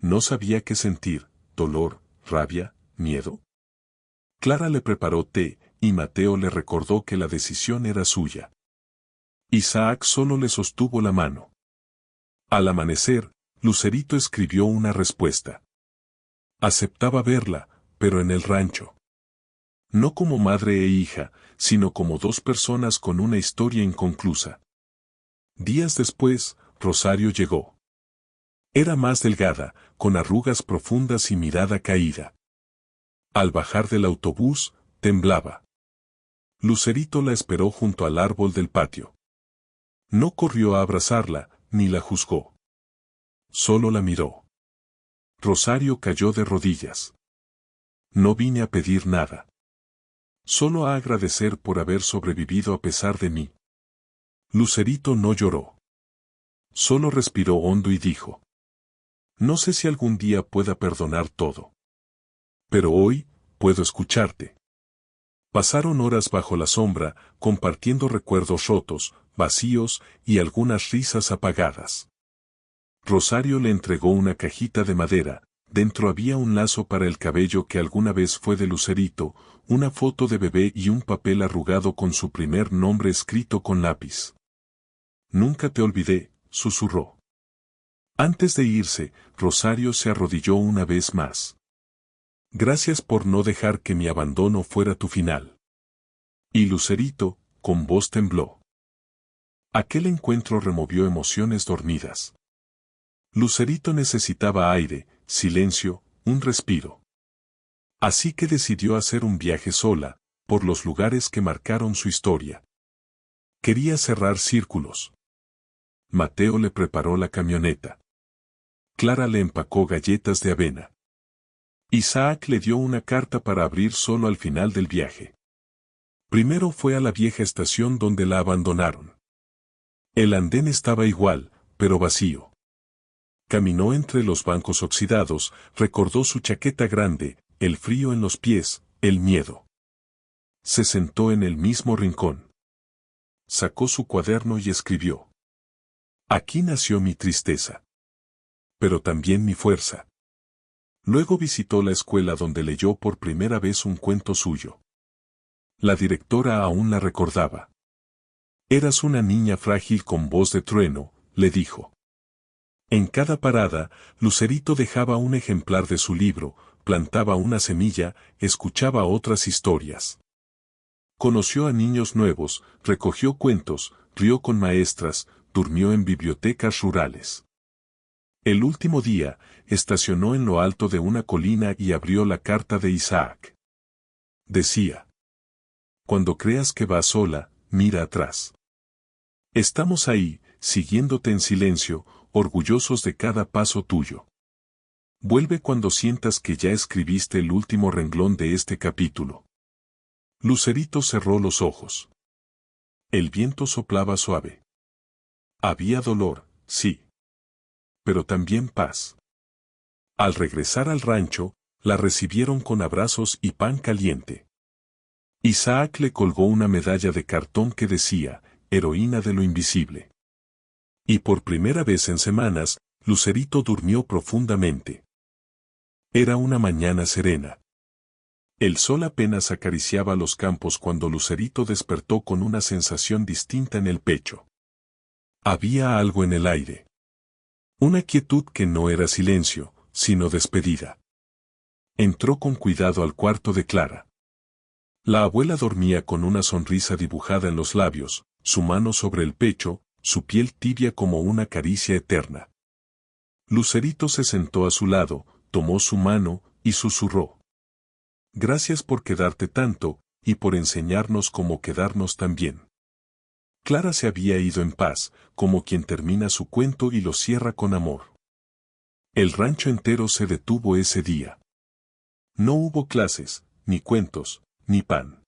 No sabía qué sentir, dolor, rabia, miedo. Clara le preparó té, y Mateo le recordó que la decisión era suya. Isaac solo le sostuvo la mano. Al amanecer, Lucerito escribió una respuesta. Aceptaba verla, pero en el rancho. No como madre e hija, sino como dos personas con una historia inconclusa. Días después, Rosario llegó. Era más delgada, con arrugas profundas y mirada caída. Al bajar del autobús, temblaba. Lucerito la esperó junto al árbol del patio. No corrió a abrazarla, ni la juzgó. Solo la miró. Rosario cayó de rodillas. No vine a pedir nada. Solo a agradecer por haber sobrevivido a pesar de mí. Lucerito no lloró. Solo respiró hondo y dijo. No sé si algún día pueda perdonar todo. Pero hoy, puedo escucharte. Pasaron horas bajo la sombra, compartiendo recuerdos rotos, vacíos y algunas risas apagadas. Rosario le entregó una cajita de madera, dentro había un lazo para el cabello que alguna vez fue de Lucerito, una foto de bebé y un papel arrugado con su primer nombre escrito con lápiz. Nunca te olvidé, susurró. Antes de irse, Rosario se arrodilló una vez más. Gracias por no dejar que mi abandono fuera tu final. Y Lucerito, con voz tembló. Aquel encuentro removió emociones dormidas. Lucerito necesitaba aire, silencio, un respiro. Así que decidió hacer un viaje sola, por los lugares que marcaron su historia. Quería cerrar círculos. Mateo le preparó la camioneta. Clara le empacó galletas de avena. Isaac le dio una carta para abrir solo al final del viaje. Primero fue a la vieja estación donde la abandonaron. El andén estaba igual, pero vacío. Caminó entre los bancos oxidados, recordó su chaqueta grande, el frío en los pies, el miedo. Se sentó en el mismo rincón. Sacó su cuaderno y escribió. Aquí nació mi tristeza. Pero también mi fuerza. Luego visitó la escuela donde leyó por primera vez un cuento suyo. La directora aún la recordaba. Eras una niña frágil con voz de trueno, le dijo. En cada parada, Lucerito dejaba un ejemplar de su libro, plantaba una semilla, escuchaba otras historias. Conoció a niños nuevos, recogió cuentos, rió con maestras, durmió en bibliotecas rurales. El último día, estacionó en lo alto de una colina y abrió la carta de Isaac. Decía. Cuando creas que vas sola, mira atrás. Estamos ahí, siguiéndote en silencio, orgullosos de cada paso tuyo. Vuelve cuando sientas que ya escribiste el último renglón de este capítulo. Lucerito cerró los ojos. El viento soplaba suave. Había dolor, sí. Pero también paz. Al regresar al rancho, la recibieron con abrazos y pan caliente. Isaac le colgó una medalla de cartón que decía, heroína de lo invisible. Y por primera vez en semanas, Lucerito durmió profundamente. Era una mañana serena. El sol apenas acariciaba los campos cuando Lucerito despertó con una sensación distinta en el pecho. Había algo en el aire. Una quietud que no era silencio, sino despedida. Entró con cuidado al cuarto de Clara. La abuela dormía con una sonrisa dibujada en los labios, su mano sobre el pecho, su piel tibia como una caricia eterna. Lucerito se sentó a su lado, tomó su mano, y susurró. Gracias por quedarte tanto, y por enseñarnos cómo quedarnos tan bien. Clara se había ido en paz, como quien termina su cuento y lo cierra con amor. El rancho entero se detuvo ese día. No hubo clases, ni cuentos, ni pan.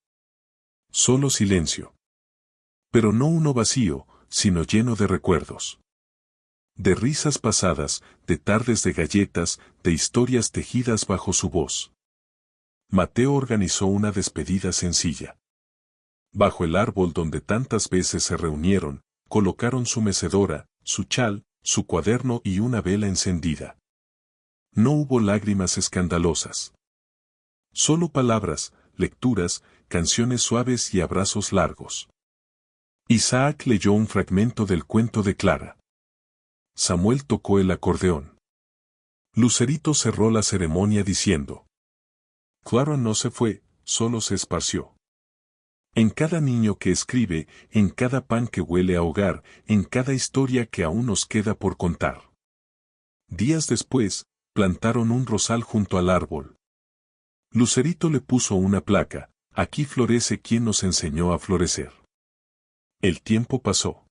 Solo silencio. Pero no uno vacío, sino lleno de recuerdos. De risas pasadas, de tardes de galletas, de historias tejidas bajo su voz. Mateo organizó una despedida sencilla. Bajo el árbol donde tantas veces se reunieron, colocaron su mecedora, su chal, su cuaderno y una vela encendida. No hubo lágrimas escandalosas. Solo palabras, lecturas, canciones suaves y abrazos largos. Isaac leyó un fragmento del cuento de Clara. Samuel tocó el acordeón. Lucerito cerró la ceremonia diciendo: Clara no se fue, solo se esparció. En cada niño que escribe, en cada pan que huele a hogar, en cada historia que aún nos queda por contar. Días después, plantaron un rosal junto al árbol. Lucerito le puso una placa: aquí florece quien nos enseñó a florecer. El tiempo pasó.